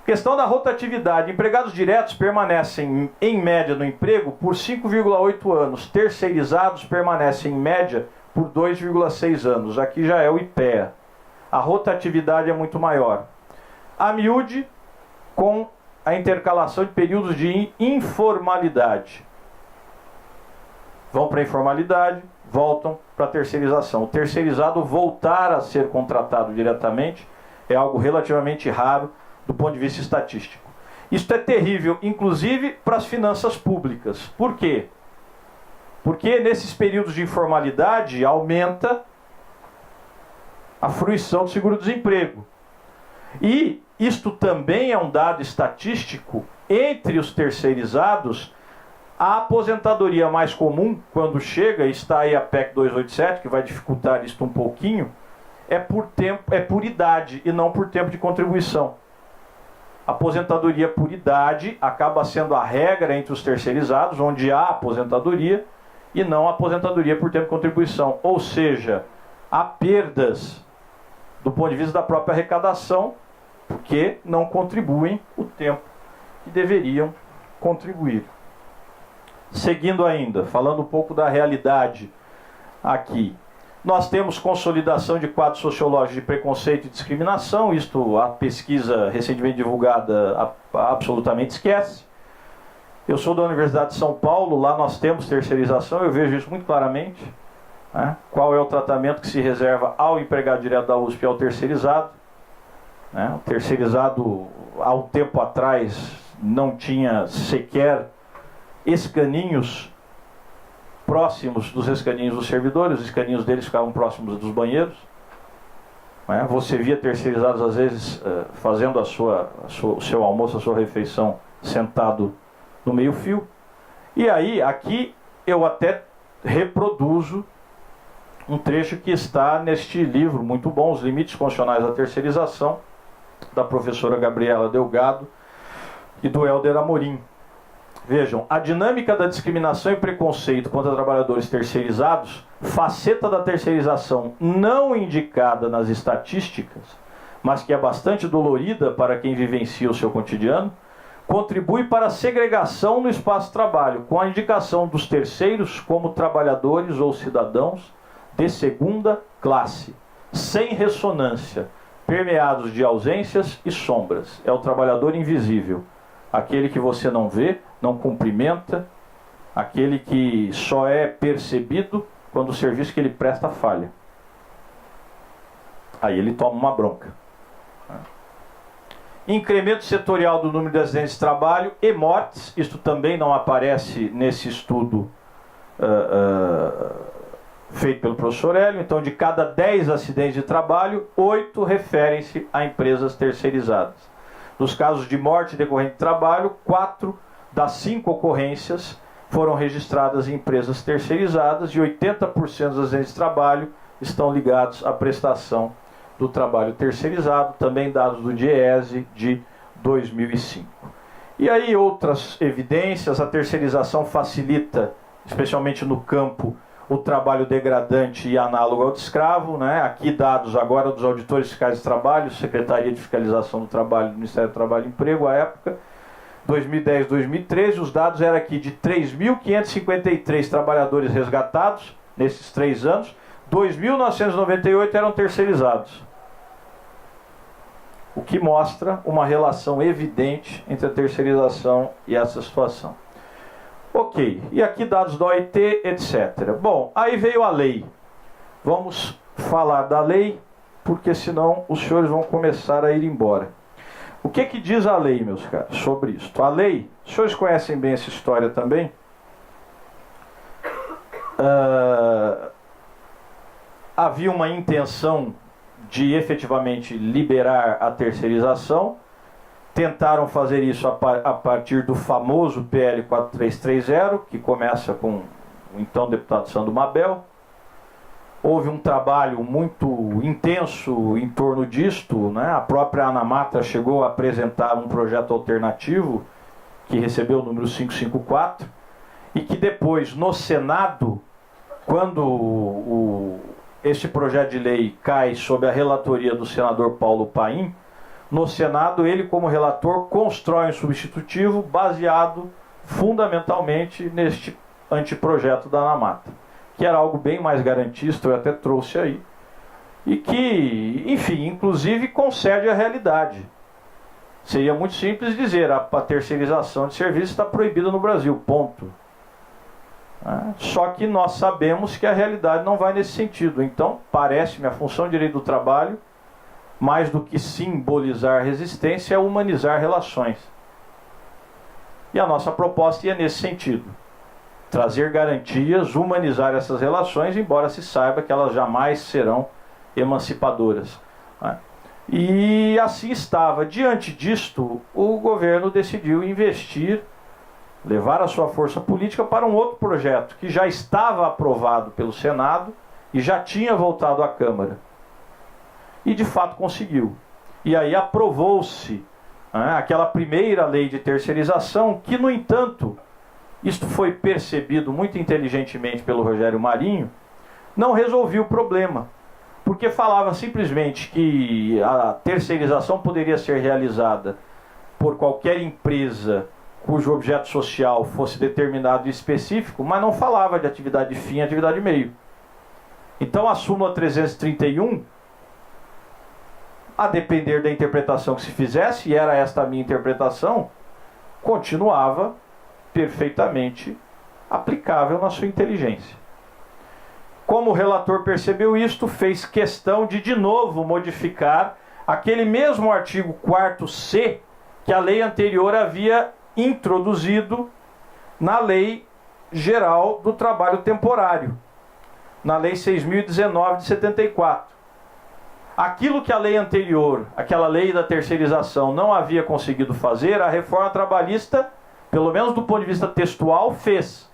Speaker 1: Questão da rotatividade. Empregados diretos permanecem em média no emprego por 5,8 anos. Terceirizados permanecem em média por 2,6 anos. Aqui já é o IPEA. A rotatividade é muito maior. A miúde, com a intercalação de períodos de informalidade. Vão para a informalidade, voltam para a terceirização. O terceirizado voltar a ser contratado diretamente é algo relativamente raro do ponto de vista estatístico. Isso é terrível, inclusive para as finanças públicas. Por quê? Porque nesses períodos de informalidade aumenta a fruição do seguro-desemprego. E isto também é um dado estatístico, entre os terceirizados, a aposentadoria mais comum, quando chega, está aí a PEC 287, que vai dificultar isso um pouquinho, é por idade e não por tempo de contribuição. Aposentadoria por idade acaba sendo a regra entre os terceirizados, onde há aposentadoria, e não aposentadoria por tempo de contribuição. Ou seja, há perdas do ponto de vista da própria arrecadação, porque não contribuem o tempo que deveriam contribuir. Seguindo ainda, falando um pouco da realidade aqui. Nós temos consolidação de quadros sociológicos de preconceito e discriminação, isto a pesquisa recentemente divulgada absolutamente esquece. Eu sou da Universidade de São Paulo, lá nós temos terceirização, eu vejo isso muito claramente. Né? Qual é o tratamento que se reserva ao empregado direto da USP e ao terceirizado? Né? O terceirizado, há um tempo atrás, não tinha sequer escaninhos próximos dos escaninhos dos servidores, os escaninhos deles ficavam próximos dos banheiros. Né? Você via terceirizados, às vezes, fazendo o seu almoço, a sua refeição, sentado no meio-fio. E aí, aqui, eu até reproduzo um trecho que está neste livro muito bom, Os Limites Constitucionais da Terceirização, da professora Gabriela Delgado e do Helder Amorim. Vejam, a dinâmica da discriminação e preconceito contra trabalhadores terceirizados, faceta da terceirização não indicada nas estatísticas, mas que é bastante dolorida para quem vivencia o seu cotidiano, contribui para a segregação no espaço de trabalho, com a indicação dos terceiros como trabalhadores ou cidadãos de segunda classe, sem ressonância, permeados de ausências e sombras. É o trabalhador invisível, aquele que você não vê, não cumprimenta, aquele que só é percebido quando o serviço que ele presta falha. Aí ele toma uma bronca. Incremento setorial do número de acidentes de trabalho e mortes, isto também não aparece nesse estudo feito pelo professor Hélio. Então, de cada 10 acidentes de trabalho, 8 referem-se a empresas terceirizadas. Nos casos de morte decorrente de trabalho, 4 das 5 ocorrências foram registradas em empresas terceirizadas e 80% dos acidentes de trabalho estão ligados à prestação do trabalho terceirizado, também dados do DIEESE de 2005. E aí outras evidências, a terceirização facilita, especialmente no campo, o trabalho degradante e análogo ao de escravo, né? Aqui dados agora dos auditores fiscais de trabalho, Secretaria de Fiscalização do Trabalho do Ministério do Trabalho e Emprego, à época, 2010, 2013, os dados eram aqui de 3.553 trabalhadores resgatados nesses 3 anos, 2.998 eram terceirizados. O que mostra uma relação evidente entre a terceirização e essa situação. Ok, e aqui dados da OIT, etc. Bom, aí veio a lei. Vamos falar da lei, porque senão os senhores vão começar a ir embora. O que que diz a lei, meus caros, sobre isso? A lei, os senhores conhecem bem essa história também? Havia uma intenção de efetivamente liberar a terceirização. Tentaram fazer isso a partir do famoso PL 4330, que começa com o então deputado Sandro Mabel. Houve um trabalho muito intenso em torno disto, né? A própria ANAMATRA chegou a apresentar um projeto alternativo, que recebeu o número 554, e que depois, no Senado, quando este projeto de lei cai sob a relatoria do senador Paulo Paim, no Senado, ele, como relator, constrói um substitutivo baseado fundamentalmente neste anteprojeto da ANAMATRA, que era algo bem mais garantista, eu até trouxe aí, e que, enfim, inclusive concede a realidade. Seria muito simples dizer, a terceirização de serviços está proibida no Brasil, ponto. Só que nós sabemos que a realidade não vai nesse sentido. Então, parece-me, a função de direito do trabalho, mais do que simbolizar resistência, é humanizar relações. E a nossa proposta ia nesse sentido. Trazer garantias, humanizar essas relações, embora se saiba que elas jamais serão emancipadoras. E assim estava. Diante disto, o governo decidiu investir, levar a sua força política para um outro projeto que já estava aprovado pelo Senado e já tinha voltado à Câmara. E de fato conseguiu. E aí aprovou-se aquela primeira lei de terceirização, que no entanto, isto foi percebido muito inteligentemente pelo Rogério Marinho, não resolvia o problema. Porque falava simplesmente que a terceirização poderia ser realizada por qualquer empresa cujo objeto social fosse determinado e específico, mas não falava de atividade fim e atividade meio. Então a súmula 331, a depender da interpretação que se fizesse, e era esta a minha interpretação, continuava perfeitamente aplicável na sua inteligência. Como o relator percebeu isto, fez questão de novo modificar aquele mesmo artigo 4C que a lei anterior havia introduzido na Lei Geral do Trabalho Temporário, na Lei 6.019 de 74. Aquilo que a lei anterior, aquela lei da terceirização, não havia conseguido fazer, a reforma trabalhista, pelo menos do ponto de vista textual, fez.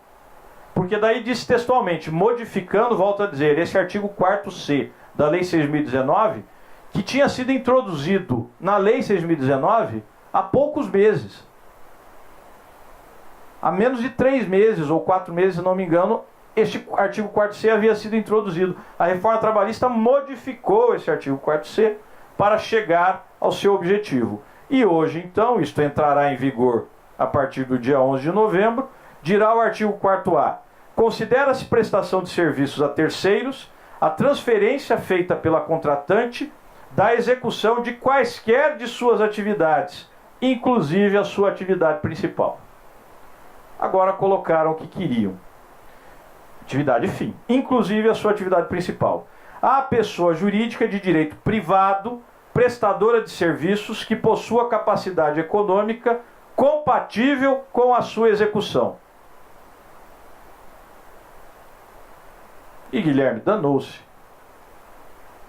Speaker 1: Porque daí diz textualmente, modificando, volto a dizer, esse artigo 4C da Lei 6.019, que tinha sido introduzido na Lei 6.019 há poucos meses. Há menos de 3 meses ou 4 meses, se não me engano, este artigo 4C havia sido introduzido. A reforma trabalhista modificou esse artigo 4C para chegar ao seu objetivo. E hoje, então, isto entrará em vigor a partir do dia 11 de novembro, dirá o artigo 4A. Considera-se prestação de serviços a terceiros a transferência feita pela contratante da execução de quaisquer de suas atividades, inclusive a sua atividade principal. Agora colocaram o que queriam. Atividade fim, inclusive a sua atividade principal. A pessoa jurídica de direito privado, prestadora de serviços que possua capacidade econômica compatível com a sua execução. E Guilherme danou-se.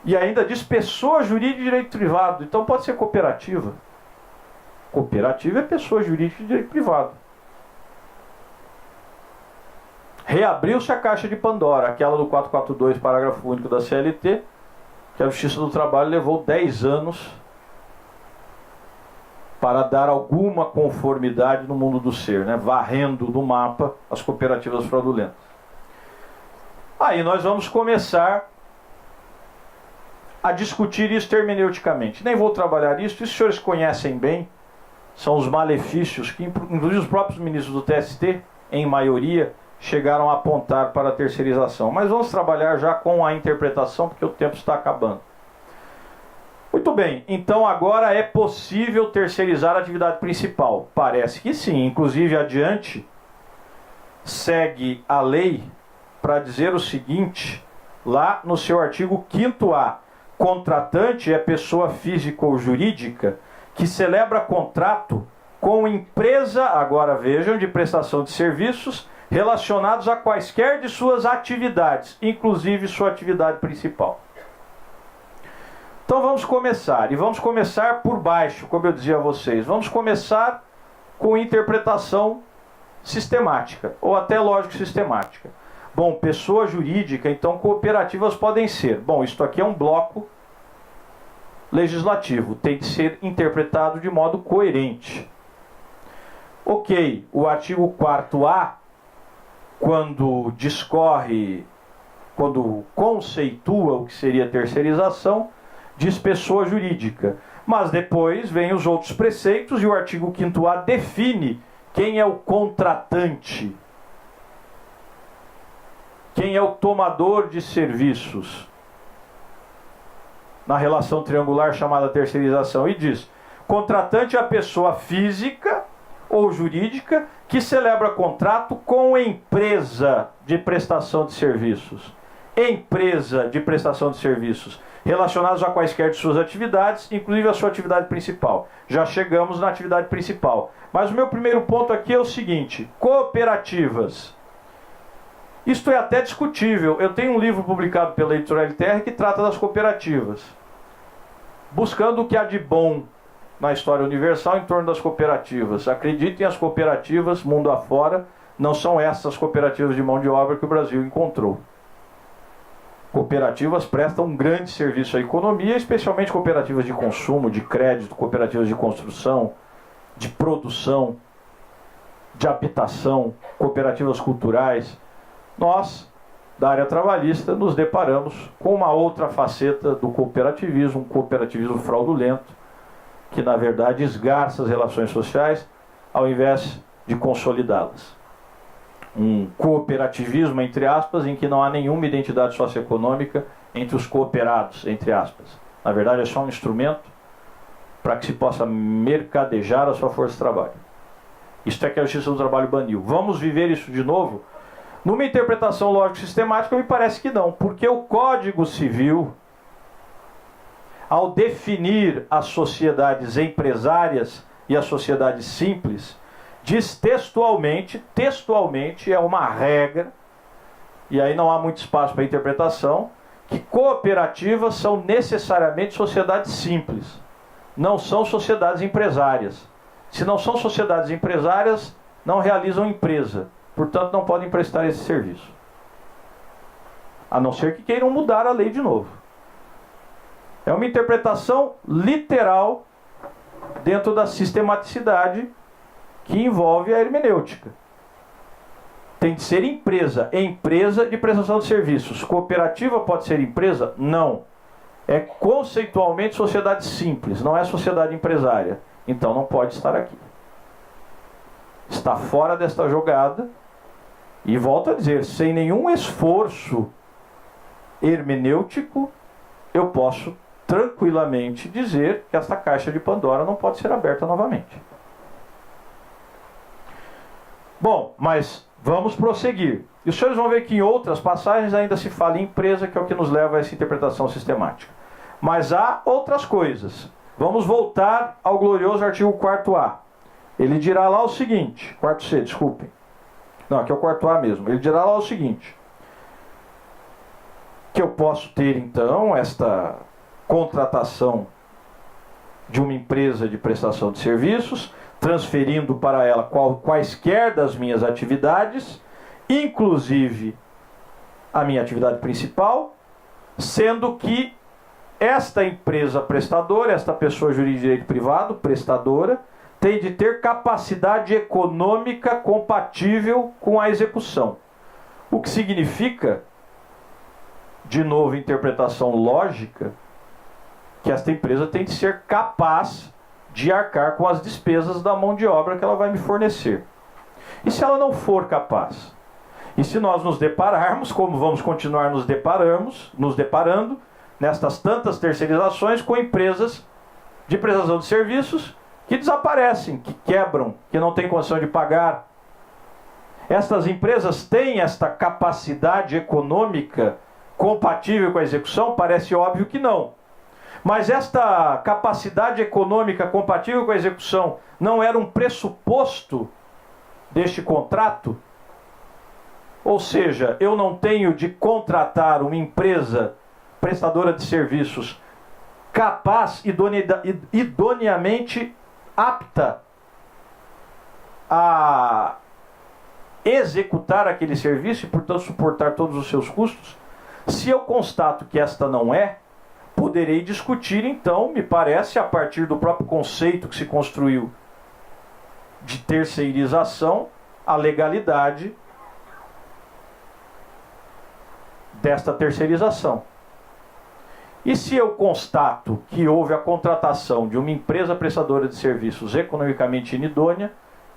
Speaker 1: E ainda diz pessoa jurídica de direito privado. Então pode ser cooperativa. Cooperativa é pessoa jurídica de direito privado. Reabriu-se a caixa de Pandora, aquela do 442, parágrafo único da CLT, que a Justiça do Trabalho levou 10 anos para dar alguma conformidade no mundo do ser, varrendo do mapa as cooperativas fraudulentas. Aí nós vamos começar a discutir isso hermeneuticamente. Nem vou trabalhar isso os senhores conhecem bem, são os malefícios que, inclusive os próprios ministros do TST, em maioria, chegaram a apontar para a terceirização. Mas vamos trabalhar já com a interpretação, porque o tempo está acabando. Muito bem, então agora é possível terceirizar a atividade principal? Parece que sim, inclusive adiante segue a lei para dizer o seguinte, lá no seu artigo 5º-A, contratante é pessoa física ou jurídica que celebra contrato com empresa, agora vejam, de prestação de serviços relacionados a quaisquer de suas atividades, inclusive sua atividade principal. Então vamos começar, e vamos começar por baixo, como eu dizia a vocês. Vamos começar com interpretação sistemática, ou até lógico-sistemática. Bom, pessoa jurídica, então cooperativas podem ser. Bom, isto aqui é um bloco legislativo, tem que ser interpretado de modo coerente. Ok, o artigo 4º-A, quando discorre, quando conceitua o que seria terceirização, diz pessoa jurídica. Mas depois vem os outros preceitos e o artigo 5º-A define quem é o contratante, quem é o tomador de serviços na relação triangular chamada terceirização, e diz: contratante é a pessoa física ou jurídica que celebra contrato com empresa de prestação de serviços. Empresa de prestação de serviços relacionados a quaisquer de suas atividades, inclusive a sua atividade principal. Já chegamos na atividade principal. Mas o meu primeiro ponto aqui é o seguinte: cooperativas. Isto é até discutível. Eu tenho um livro publicado pela editora LTR que trata das cooperativas. buscando o que há de bom na história universal em torno das cooperativas. Acreditem, as cooperativas, mundo afora, não são essas cooperativas de mão de obra que o Brasil encontrou. Cooperativas prestam um grande serviço à economia, especialmente cooperativas de consumo, de crédito, cooperativas de construção, de produção, de habitação, cooperativas culturais. Nós, da área trabalhista, nos deparamos com uma outra faceta do cooperativismo, um cooperativismo fraudulento, que na verdade esgarça as relações sociais ao invés de consolidá-las. Um cooperativismo, entre aspas, em que não há nenhuma identidade socioeconômica entre os cooperados, entre aspas. Na verdade é só um instrumento para que se possa mercadejar a sua força de trabalho. Isto é que a Justiça do Trabalho baniu. Vamos viver isso de novo? Numa interpretação lógico-sistemática, me parece que não, porque o Código Civil, ao definir as sociedades empresárias e as sociedades simples, diz textualmente é uma regra, e aí não há muito espaço para interpretação, que cooperativas são necessariamente sociedades simples, não são sociedades empresárias. Se não são sociedades empresárias, não realizam empresa, portanto não podem prestar esse serviço. A não ser que queiram mudar a lei de novo. É uma interpretação literal dentro da sistematicidade que envolve a hermenêutica. Tem de ser empresa, empresa de prestação de serviços. Cooperativa pode ser empresa? Não. É conceitualmente sociedade simples, não é sociedade empresária. Então não pode estar aqui. Está fora desta jogada. E volto a dizer, sem nenhum esforço hermenêutico, eu posso tranquilamente dizer que esta caixa de Pandora não pode ser aberta novamente. Bom, mas vamos prosseguir. E os senhores vão ver que em outras passagens ainda se fala em empresa, que é o que nos leva a essa interpretação sistemática. Mas há outras coisas. Vamos voltar ao glorioso artigo 4A. Ele dirá lá o seguinte, 4C, desculpem. Não, aqui é o 4A mesmo. Ele dirá lá o seguinte, que eu posso ter então esta contratação de uma empresa de prestação de serviços, transferindo para ela quaisquer das minhas atividades, inclusive a minha atividade principal, sendo que esta empresa prestadora, esta pessoa jurídica de direito privado, prestadora, tem de ter capacidade econômica compatível com a execução. O que significa, de novo, interpretação lógica, que esta empresa tem de ser capaz de arcar com as despesas da mão de obra que ela vai me fornecer. E se ela não for capaz? E se nós nos depararmos, como vamos continuar nos deparando, nestas tantas terceirizações com empresas de prestação de serviços que desaparecem, que quebram, que não têm condição de pagar. Estas empresas têm esta capacidade econômica compatível com a execução? Parece óbvio que não. Mas esta capacidade econômica compatível com a execução não era um pressuposto deste contrato? Ou seja, eu não tenho de contratar uma empresa prestadora de serviços capaz, idoneamente apta a executar aquele serviço e, portanto, suportar todos os seus custos? Se eu constato que esta não é, poderei discutir, então, me parece, a partir do próprio conceito que se construiu de terceirização, a legalidade desta terceirização. E se eu constato que houve a contratação de uma empresa prestadora de serviços economicamente inidônea,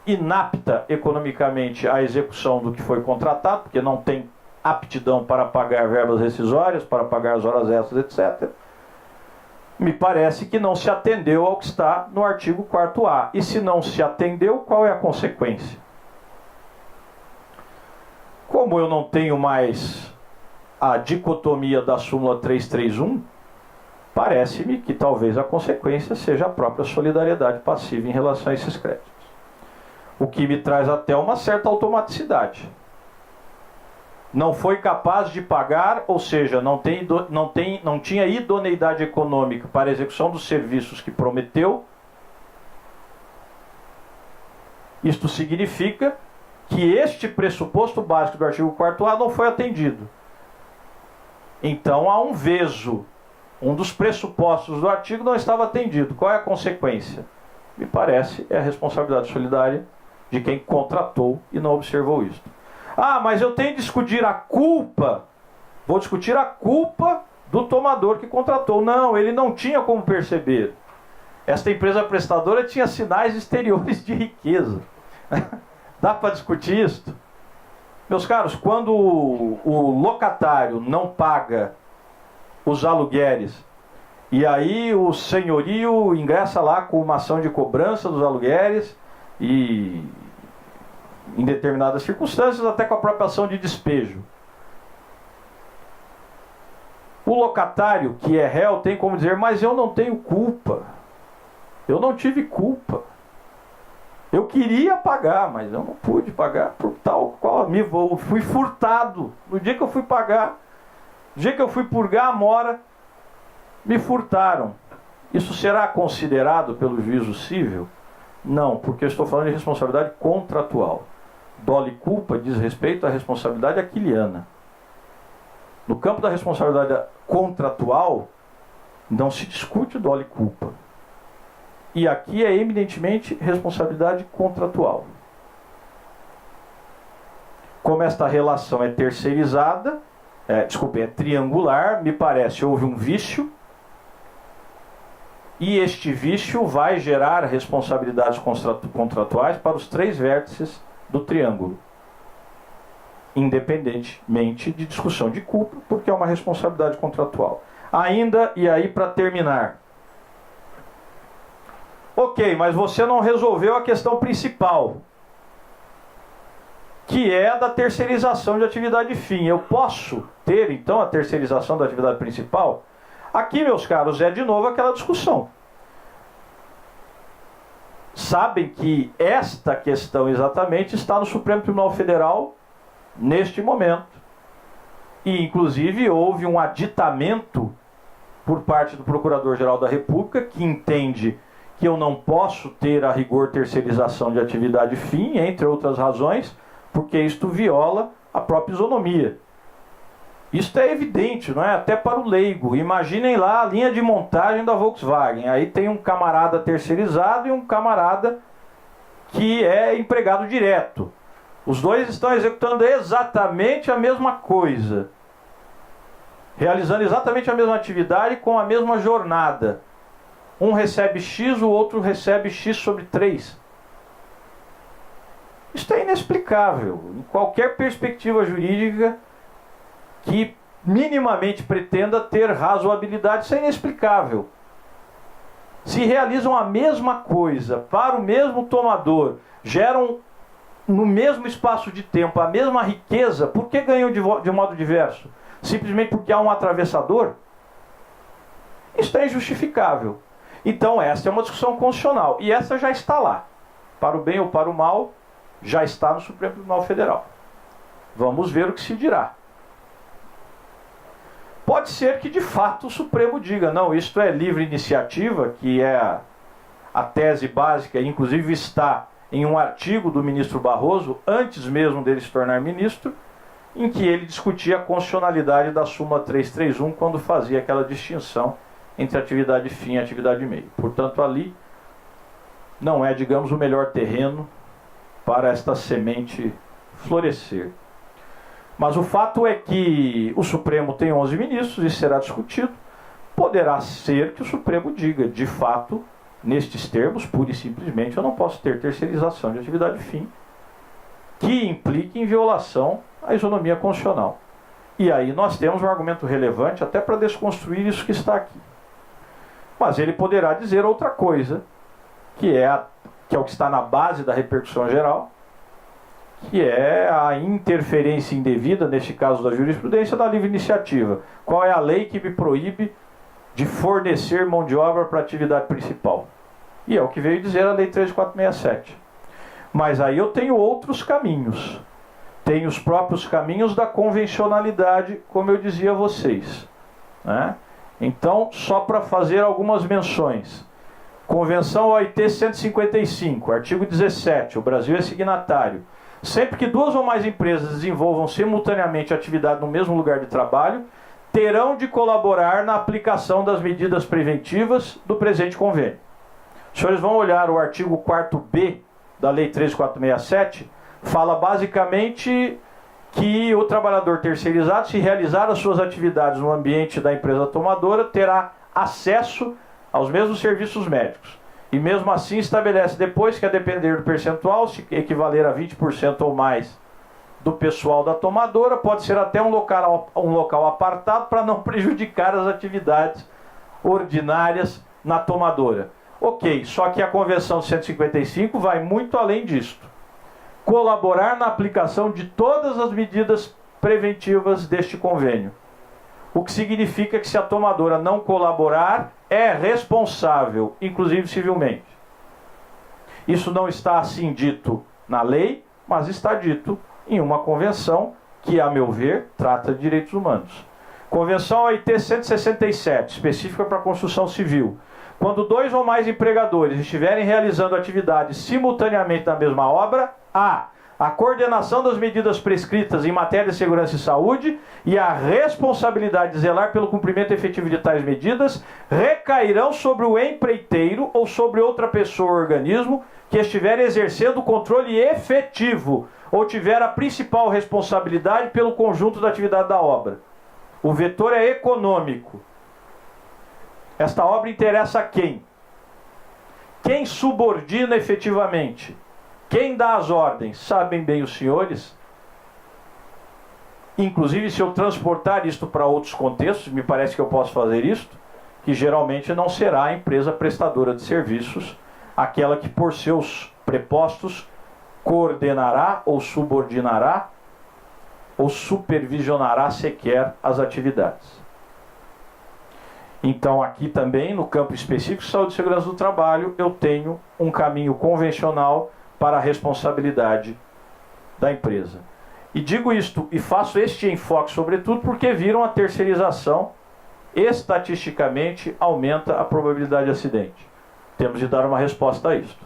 Speaker 1: inapta economicamente à execução do que foi contratado, porque não tem aptidão para pagar verbas rescisórias, para pagar as horas extras, etc., me parece que não se atendeu ao que está no artigo 4A. E se não se atendeu, qual é a consequência? Como eu não tenho mais a dicotomia da súmula 331, parece-me que talvez a consequência seja a própria solidariedade passiva em relação a esses créditos. O que me traz até uma certa automaticidade. não foi capaz de pagar, ou seja, não tinha idoneidade econômica para a execução dos serviços que prometeu. Isto significa que este pressuposto básico do artigo 4º não foi atendido. Então há um veso. Um dos pressupostos do artigo não estava atendido. Qual é a consequência? Me parece, é a responsabilidade solidária de quem contratou e não observou isso. Ah, mas eu tenho que discutir a culpa. Vou discutir a culpa do tomador que contratou. Não, ele não tinha como perceber. Esta empresa prestadora tinha sinais exteriores de riqueza. Dá para discutir isso? Meus caros, quando o locatário não paga os aluguéis, e aí o senhorio ingressa lá com uma ação de cobrança dos aluguéis, e em determinadas circunstâncias até com a própria ação de despejo. O locatário, que é réu, tem como dizer, mas eu não tenho culpa. Eu não tive culpa. Eu queria pagar, mas eu não pude pagar por tal qual eu fui furtado. No dia que eu fui pagar, no dia que eu fui purgar a mora, me furtaram. Isso será considerado pelo juízo cível? Não, porque eu estou falando de responsabilidade contratual. Dolo e culpa diz respeito à responsabilidade aquiliana. No campo da responsabilidade contratual, não se discute dolo e culpa. E aqui é eminentemente responsabilidade contratual. Como esta relação é terceirizada, é triangular, me parece, houve um vício, e este vício vai gerar responsabilidades contratuais para os 3 vértices do triângulo, independentemente de discussão de culpa, porque é uma responsabilidade contratual. Ainda, e aí para terminar, ok, mas você não resolveu a questão principal, que é a da terceirização de atividade fim. Eu posso ter, então, a terceirização da atividade principal? Aqui, meus caros, é de novo aquela discussão. Sabem que esta questão exatamente está no Supremo Tribunal Federal neste momento. E, inclusive, houve um aditamento por parte do Procurador-Geral da República, que entende que eu não posso ter a rigor terceirização de atividade fim, entre outras razões, porque isto viola a própria isonomia. Isto é evidente, não é? Até para o leigo. Imaginem lá a linha de montagem da Volkswagen. Aí tem um camarada terceirizado e um camarada que é empregado direto. Os dois estão executando exatamente a mesma coisa, realizando exatamente a mesma atividade com a mesma jornada. Um recebe X, o outro recebe X sobre 3. Isso é inexplicável. Em qualquer perspectiva jurídica que minimamente pretenda ter razoabilidade, isso é inexplicável. Se realizam a mesma coisa para o mesmo tomador, geram no mesmo espaço de tempo a mesma riqueza, por que ganham de modo diverso? Simplesmente porque há um atravessador? Isso é injustificável. Então essa é uma discussão constitucional, e essa já está lá. Para o bem ou para o mal, já está no Supremo Tribunal Federal. Vamos ver o que se dirá. Pode ser que de fato o Supremo diga, não, isto é livre iniciativa, que é a tese básica, inclusive está em um artigo do ministro Barroso, antes mesmo dele se tornar ministro, em que ele discutia a constitucionalidade da súmula 331, quando fazia aquela distinção entre atividade fim e atividade meio. Portanto, ali não é, digamos, o melhor terreno para esta semente florescer. Mas o fato é que o Supremo tem 11 ministros e será discutido. Poderá ser que o Supremo diga, de fato, nestes termos, pura e simplesmente, eu não posso ter terceirização de atividade fim que implique em violação à isonomia constitucional. E aí nós temos um argumento relevante até para desconstruir isso que está aqui. Mas ele poderá dizer outra coisa, que é o que está na base da repercussão geral, que é a interferência indevida, neste caso da jurisprudência, da livre iniciativa. Qual é a lei que me proíbe de fornecer mão de obra para a atividade principal? E é o que veio dizer a Lei 13.467. Mas aí eu tenho outros caminhos. tem os próprios caminhos da convencionalidade, como eu dizia a vocês, né? Então, só para fazer algumas menções. Convenção OIT 155, artigo 17, o Brasil é signatário. Sempre que duas ou mais empresas desenvolvam simultaneamente atividade no mesmo lugar de trabalho, terão de colaborar na aplicação das medidas preventivas do presente convênio. Os senhores vão olhar o artigo 4b da Lei 13467, fala basicamente que o trabalhador terceirizado, se realizar as suas atividades no ambiente da empresa tomadora, terá acesso aos mesmos serviços médicos. E mesmo assim estabelece depois que, a depender do percentual, se equivaler a 20% ou mais do pessoal da tomadora, pode ser até um local apartado para não prejudicar as atividades ordinárias na tomadora. Ok, só que a Convenção de 155 vai muito além disto. Colaborar na aplicação de todas as medidas preventivas deste convênio. O que significa que, se a tomadora não colaborar, é responsável, inclusive civilmente. Isso não está assim dito na lei, mas está dito em uma convenção que, a meu ver, trata de direitos humanos. Convenção OIT 167, específica para a construção civil. Quando dois ou mais empregadores estiverem realizando atividades simultaneamente na mesma obra, a coordenação das medidas prescritas em matéria de segurança e saúde e a responsabilidade de zelar pelo cumprimento efetivo de tais medidas recairão sobre o empreiteiro ou sobre outra pessoa ou organismo que estiver exercendo o controle efetivo ou tiver a principal responsabilidade pelo conjunto da atividade da obra. O vetor é econômico. Esta obra interessa a quem? Quem subordina efetivamente? Quem dá as ordens? Sabem bem os senhores. Inclusive, se eu transportar isto para outros contextos, me parece que eu posso fazer isto, que geralmente não será a empresa prestadora de serviços, aquela que por seus prepostos coordenará ou subordinará ou supervisionará sequer as atividades. Então, aqui também, no campo específico de saúde e segurança do trabalho, eu tenho um caminho convencional para a responsabilidade da empresa. E digo isto, e faço este enfoque sobretudo, porque viram a terceirização, estatisticamente, aumenta a probabilidade de acidente. Temos de dar uma resposta a isto.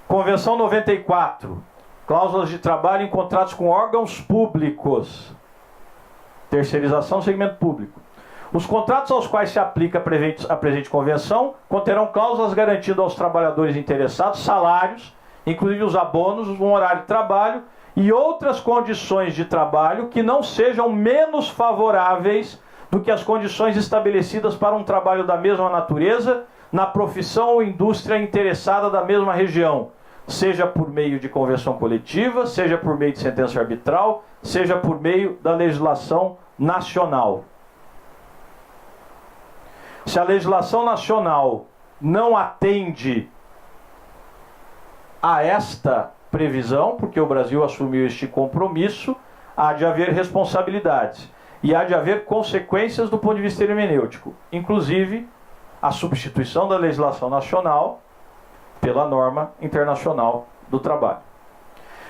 Speaker 1: Convenção 94, cláusulas de trabalho em contratos com órgãos públicos. Terceirização no segmento público. Os contratos aos quais se aplica a presente convenção conterão cláusulas garantindo aos trabalhadores interessados salários, inclusive os abonos, um horário de trabalho e outras condições de trabalho que não sejam menos favoráveis do que as condições estabelecidas para um trabalho da mesma natureza na profissão ou indústria interessada da mesma região, seja por meio de convenção coletiva, seja por meio de sentença arbitral, seja por meio da legislação nacional. Se a legislação nacional não atende a esta previsão, porque o Brasil assumiu este compromisso, há de haver responsabilidades e há de haver consequências do ponto de vista hermenêutico, inclusive a substituição da legislação nacional pela norma internacional do trabalho.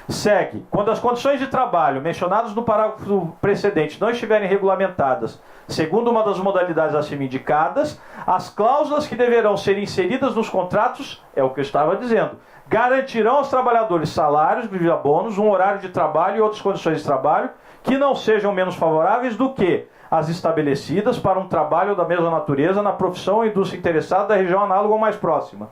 Speaker 1: Segue. Quando as condições de trabalho mencionadas no parágrafo precedente não estiverem regulamentadas segundo uma das modalidades acima indicadas, as cláusulas que deverão ser inseridas nos contratos, é o que eu estava dizendo, garantirão aos trabalhadores salários, bônus, um horário de trabalho e outras condições de trabalho que não sejam menos favoráveis do que as estabelecidas para um trabalho da mesma natureza na profissão ou indústria interessada da região análoga ou mais próxima.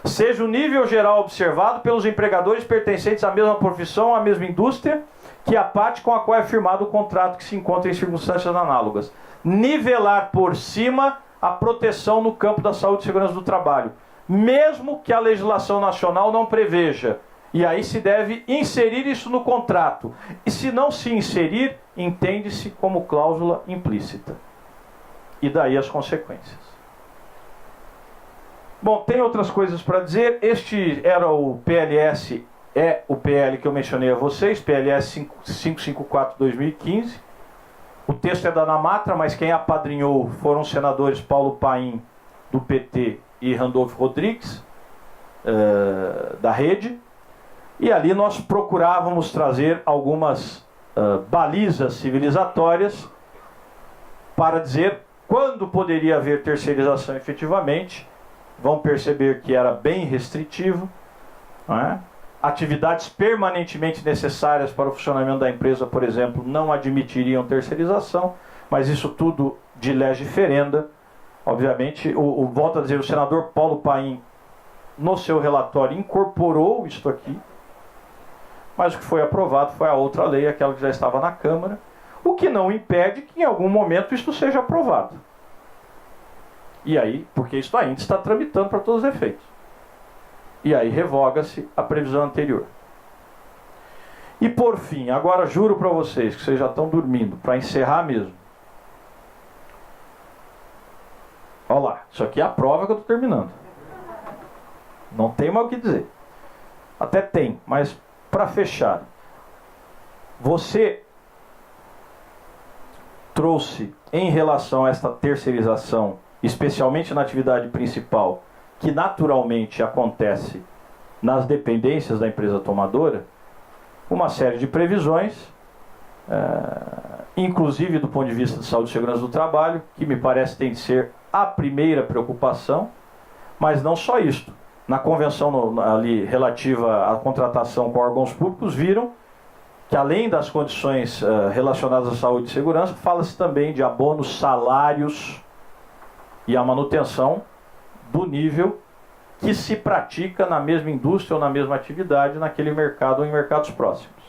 Speaker 1: Seja o nível geral observado pelos empregadores pertencentes à mesma profissão ou à mesma indústria que a parte com a qual é firmado o contrato que se encontra em circunstâncias análogas. Nivelar por cima a proteção no campo da saúde e segurança do trabalho, mesmo que a legislação nacional não preveja. E aí se deve inserir isso no contrato. E se não se inserir, entende-se como cláusula implícita. E daí as consequências. Bom, tem outras coisas para dizer. Este era o PLS, é o PL que eu mencionei a vocês, PLS 554-2015. O texto é da Namatra, mas quem apadrinhou foram os senadores Paulo Paim, do PT, e Randolfo Rodrigues, da Rede. E ali nós procurávamos trazer algumas balizas civilizatórias para dizer quando poderia haver terceirização efetivamente. Vão perceber que era bem restritivo, não é? Atividades permanentemente necessárias para o funcionamento da empresa, por exemplo, não admitiriam terceirização, mas isso tudo de lege ferenda. Obviamente, volto a dizer, o senador Paulo Paim, no seu relatório, incorporou isto aqui, mas o que foi aprovado foi a outra lei, aquela que já estava na Câmara, o que não impede que em algum momento isto seja aprovado. E aí, porque isso ainda está tramitando para todos os efeitos. E aí revoga-se a previsão anterior. E por fim, agora juro para vocês que vocês já estão dormindo, para encerrar mesmo. Olha lá, isso aqui é a prova que eu estou terminando. Não tem mais o que dizer. Até tem, mas para fechar. Você trouxe em relação a esta terceirização, especialmente na atividade principal, que naturalmente acontece nas dependências da empresa tomadora, uma série de previsões, inclusive do ponto de vista de saúde e segurança do trabalho, que me parece tem de ser a primeira preocupação, mas não só isto. Na convenção ali relativa à contratação com órgãos públicos, viram que além das condições relacionadas à saúde e segurança, fala-se também de abonos, salários e a manutenção do nível que se pratica na mesma indústria ou na mesma atividade naquele mercado ou em mercados próximos.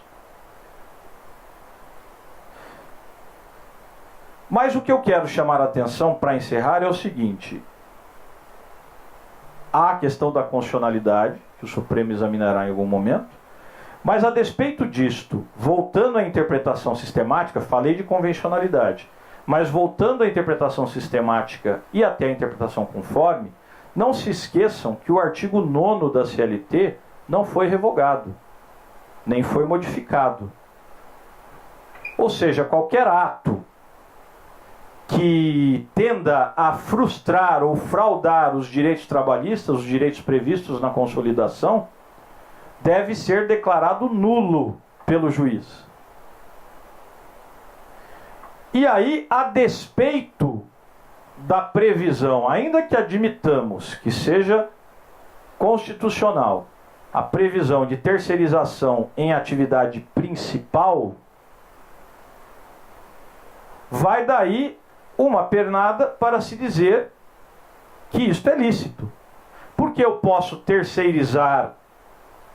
Speaker 1: Mas o que eu quero chamar a atenção para encerrar é o seguinte: há a questão da constitucionalidade, que o Supremo examinará em algum momento, mas a despeito disto, voltando à interpretação sistemática, falei de convencionalidade, mas voltando à interpretação sistemática e até à interpretação conforme, não se esqueçam que o artigo 9º da CLT não foi revogado, nem foi modificado. Ou seja, qualquer ato que tenda a frustrar ou fraudar os direitos trabalhistas, os direitos previstos na consolidação, deve ser declarado nulo pelo juiz. E aí, a despeito da previsão, ainda que admitamos que seja constitucional, a previsão de terceirização em atividade principal, vai daí uma pernada para se dizer que isto é lícito. Porque eu posso terceirizar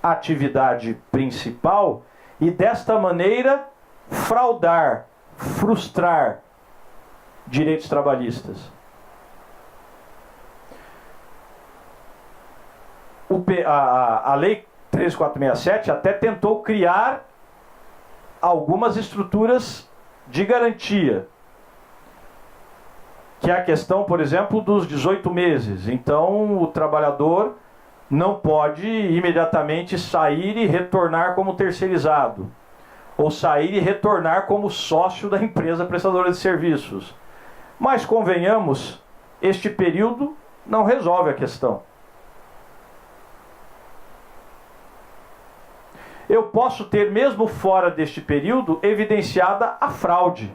Speaker 1: a atividade principal e desta maneira fraudar, frustrar direitos trabalhistas. A Lei 13467 até tentou criar algumas estruturas de garantia, que é a questão, por exemplo, dos 18 meses. Então, o trabalhador não pode imediatamente sair e retornar como terceirizado, ou sair e retornar como sócio da empresa prestadora de serviços. Mas, convenhamos, este período não resolve a questão. Eu posso ter, mesmo fora deste período, evidenciada a fraude.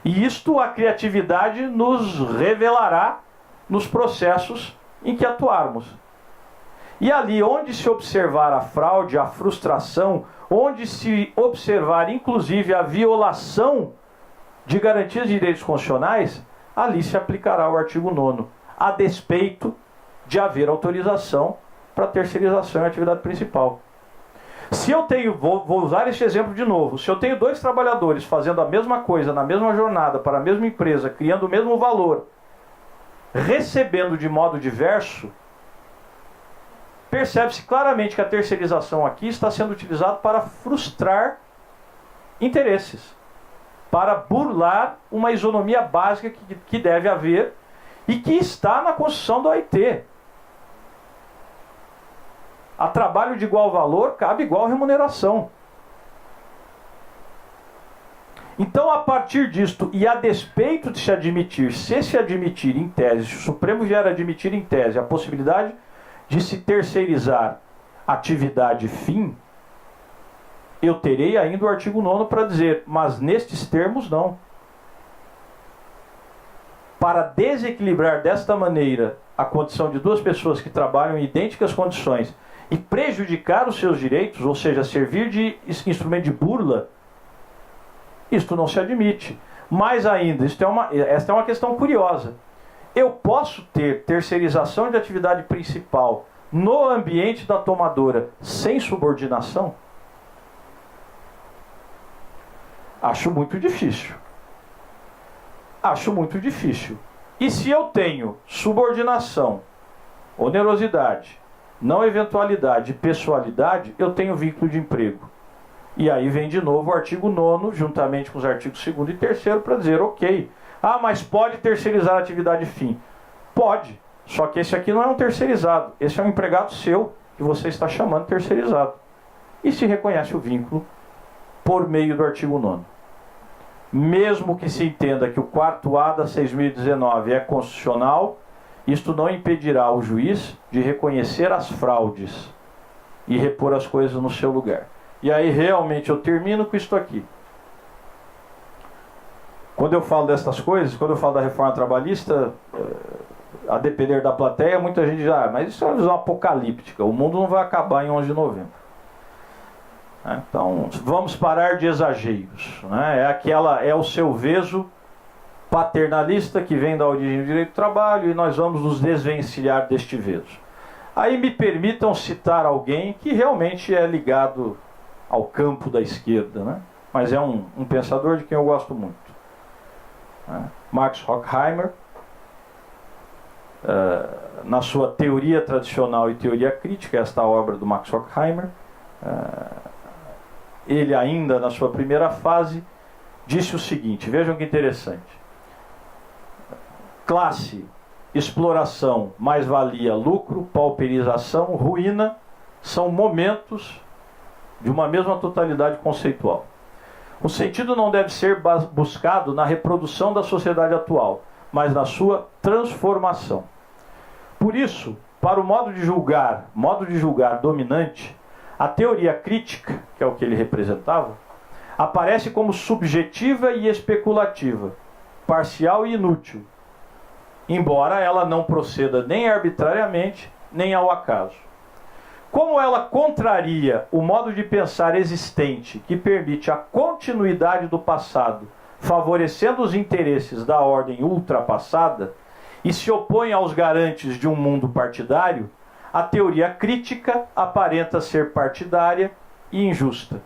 Speaker 1: E isto a criatividade nos revelará nos processos em que atuarmos. E ali onde se observar a fraude, a frustração, onde se observar inclusive a violação de garantias de direitos constitucionais, ali se aplicará o artigo 9º, a despeito de haver autorização para terceirização em atividade principal. Se eu tenho, vou usar este exemplo de novo, se eu tenho dois trabalhadores fazendo a mesma coisa na mesma jornada para a mesma empresa, criando o mesmo valor, recebendo de modo diverso, percebe-se claramente que a terceirização aqui está sendo utilizada para frustrar interesses, para burlar uma isonomia básica que deve haver e que está na Constituição da OIT. A trabalho de igual valor cabe igual remuneração. Então, a partir disto, e a despeito de se admitir, se admitir em tese, se o Supremo vier a admitir em tese a possibilidade de se terceirizar atividade fim, eu terei ainda o artigo 9º para dizer, mas nestes termos não. Para desequilibrar desta maneira a condição de duas pessoas que trabalham em idênticas condições e prejudicar os seus direitos, ou seja, servir de instrumento de burla, isto não se admite. Mais ainda, esta é uma questão curiosa. Eu posso ter terceirização de atividade principal no ambiente da tomadora sem subordinação? Acho muito difícil. Acho muito difícil. E se eu tenho subordinação, onerosidade, não eventualidade e pessoalidade, eu tenho vínculo de emprego. E aí vem de novo o artigo 9º, juntamente com os artigos 2º e 3º, para dizer, ok, mas pode terceirizar a atividade fim. Pode, só que esse aqui não é um terceirizado, esse é um empregado seu, que você está chamando de terceirizado. E se reconhece o vínculo por meio do artigo 9º. Mesmo que se entenda que o 4A da 6.019 é constitucional, isto não impedirá o juiz de reconhecer as fraudes e repor as coisas no seu lugar. E aí realmente eu termino com isto aqui. Quando eu falo destas coisas, quando eu falo da reforma trabalhista, a depender da plateia, muita gente já, mas isso é uma visão apocalíptica, o mundo não vai acabar em 11 de novembro. Então, vamos parar de exageros. É o seu veso paternalista que vem da origem do direito do trabalho e nós vamos nos desvencilhar deste veso. Aí me permitam citar alguém que realmente é ligado ao campo da esquerda, mas é um pensador de quem eu gosto muito. Max Horkheimer, na sua Teoria Tradicional e Teoria Crítica, esta obra do Max Horkheimer, ele ainda na sua primeira fase disse o seguinte, vejam que interessante: classe, exploração, mais-valia, lucro, pauperização, ruína são momentos de uma mesma totalidade conceitual. O sentido não deve ser buscado na reprodução da sociedade atual, mas na sua transformação. Por isso, para o modo de julgar dominante, a teoria crítica, que é o que ele representava, aparece como subjetiva e especulativa, parcial e inútil, embora ela não proceda nem arbitrariamente, nem ao acaso. Como ela contraria o modo de pensar existente que permite a continuidade do passado, favorecendo os interesses da ordem ultrapassada, e se opõe aos garantes de um mundo partidário, a teoria crítica aparenta ser partidária e injusta.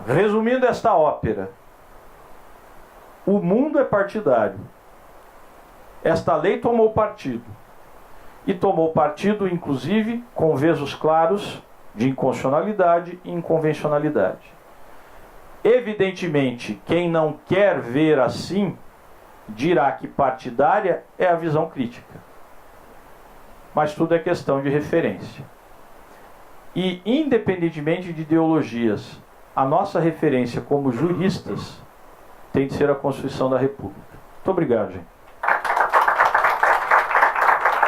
Speaker 1: Resumindo esta ópera, o mundo é partidário. Esta lei tomou partido. E tomou partido, inclusive, com vesos claros de inconstitucionalidade e inconvencionalidade. Evidentemente, quem não quer ver assim, dirá que partidária é a visão crítica. Mas tudo é questão de referência. E, independentemente de ideologias, a nossa referência como juristas tem de ser a Constituição da República. Muito obrigado, gente.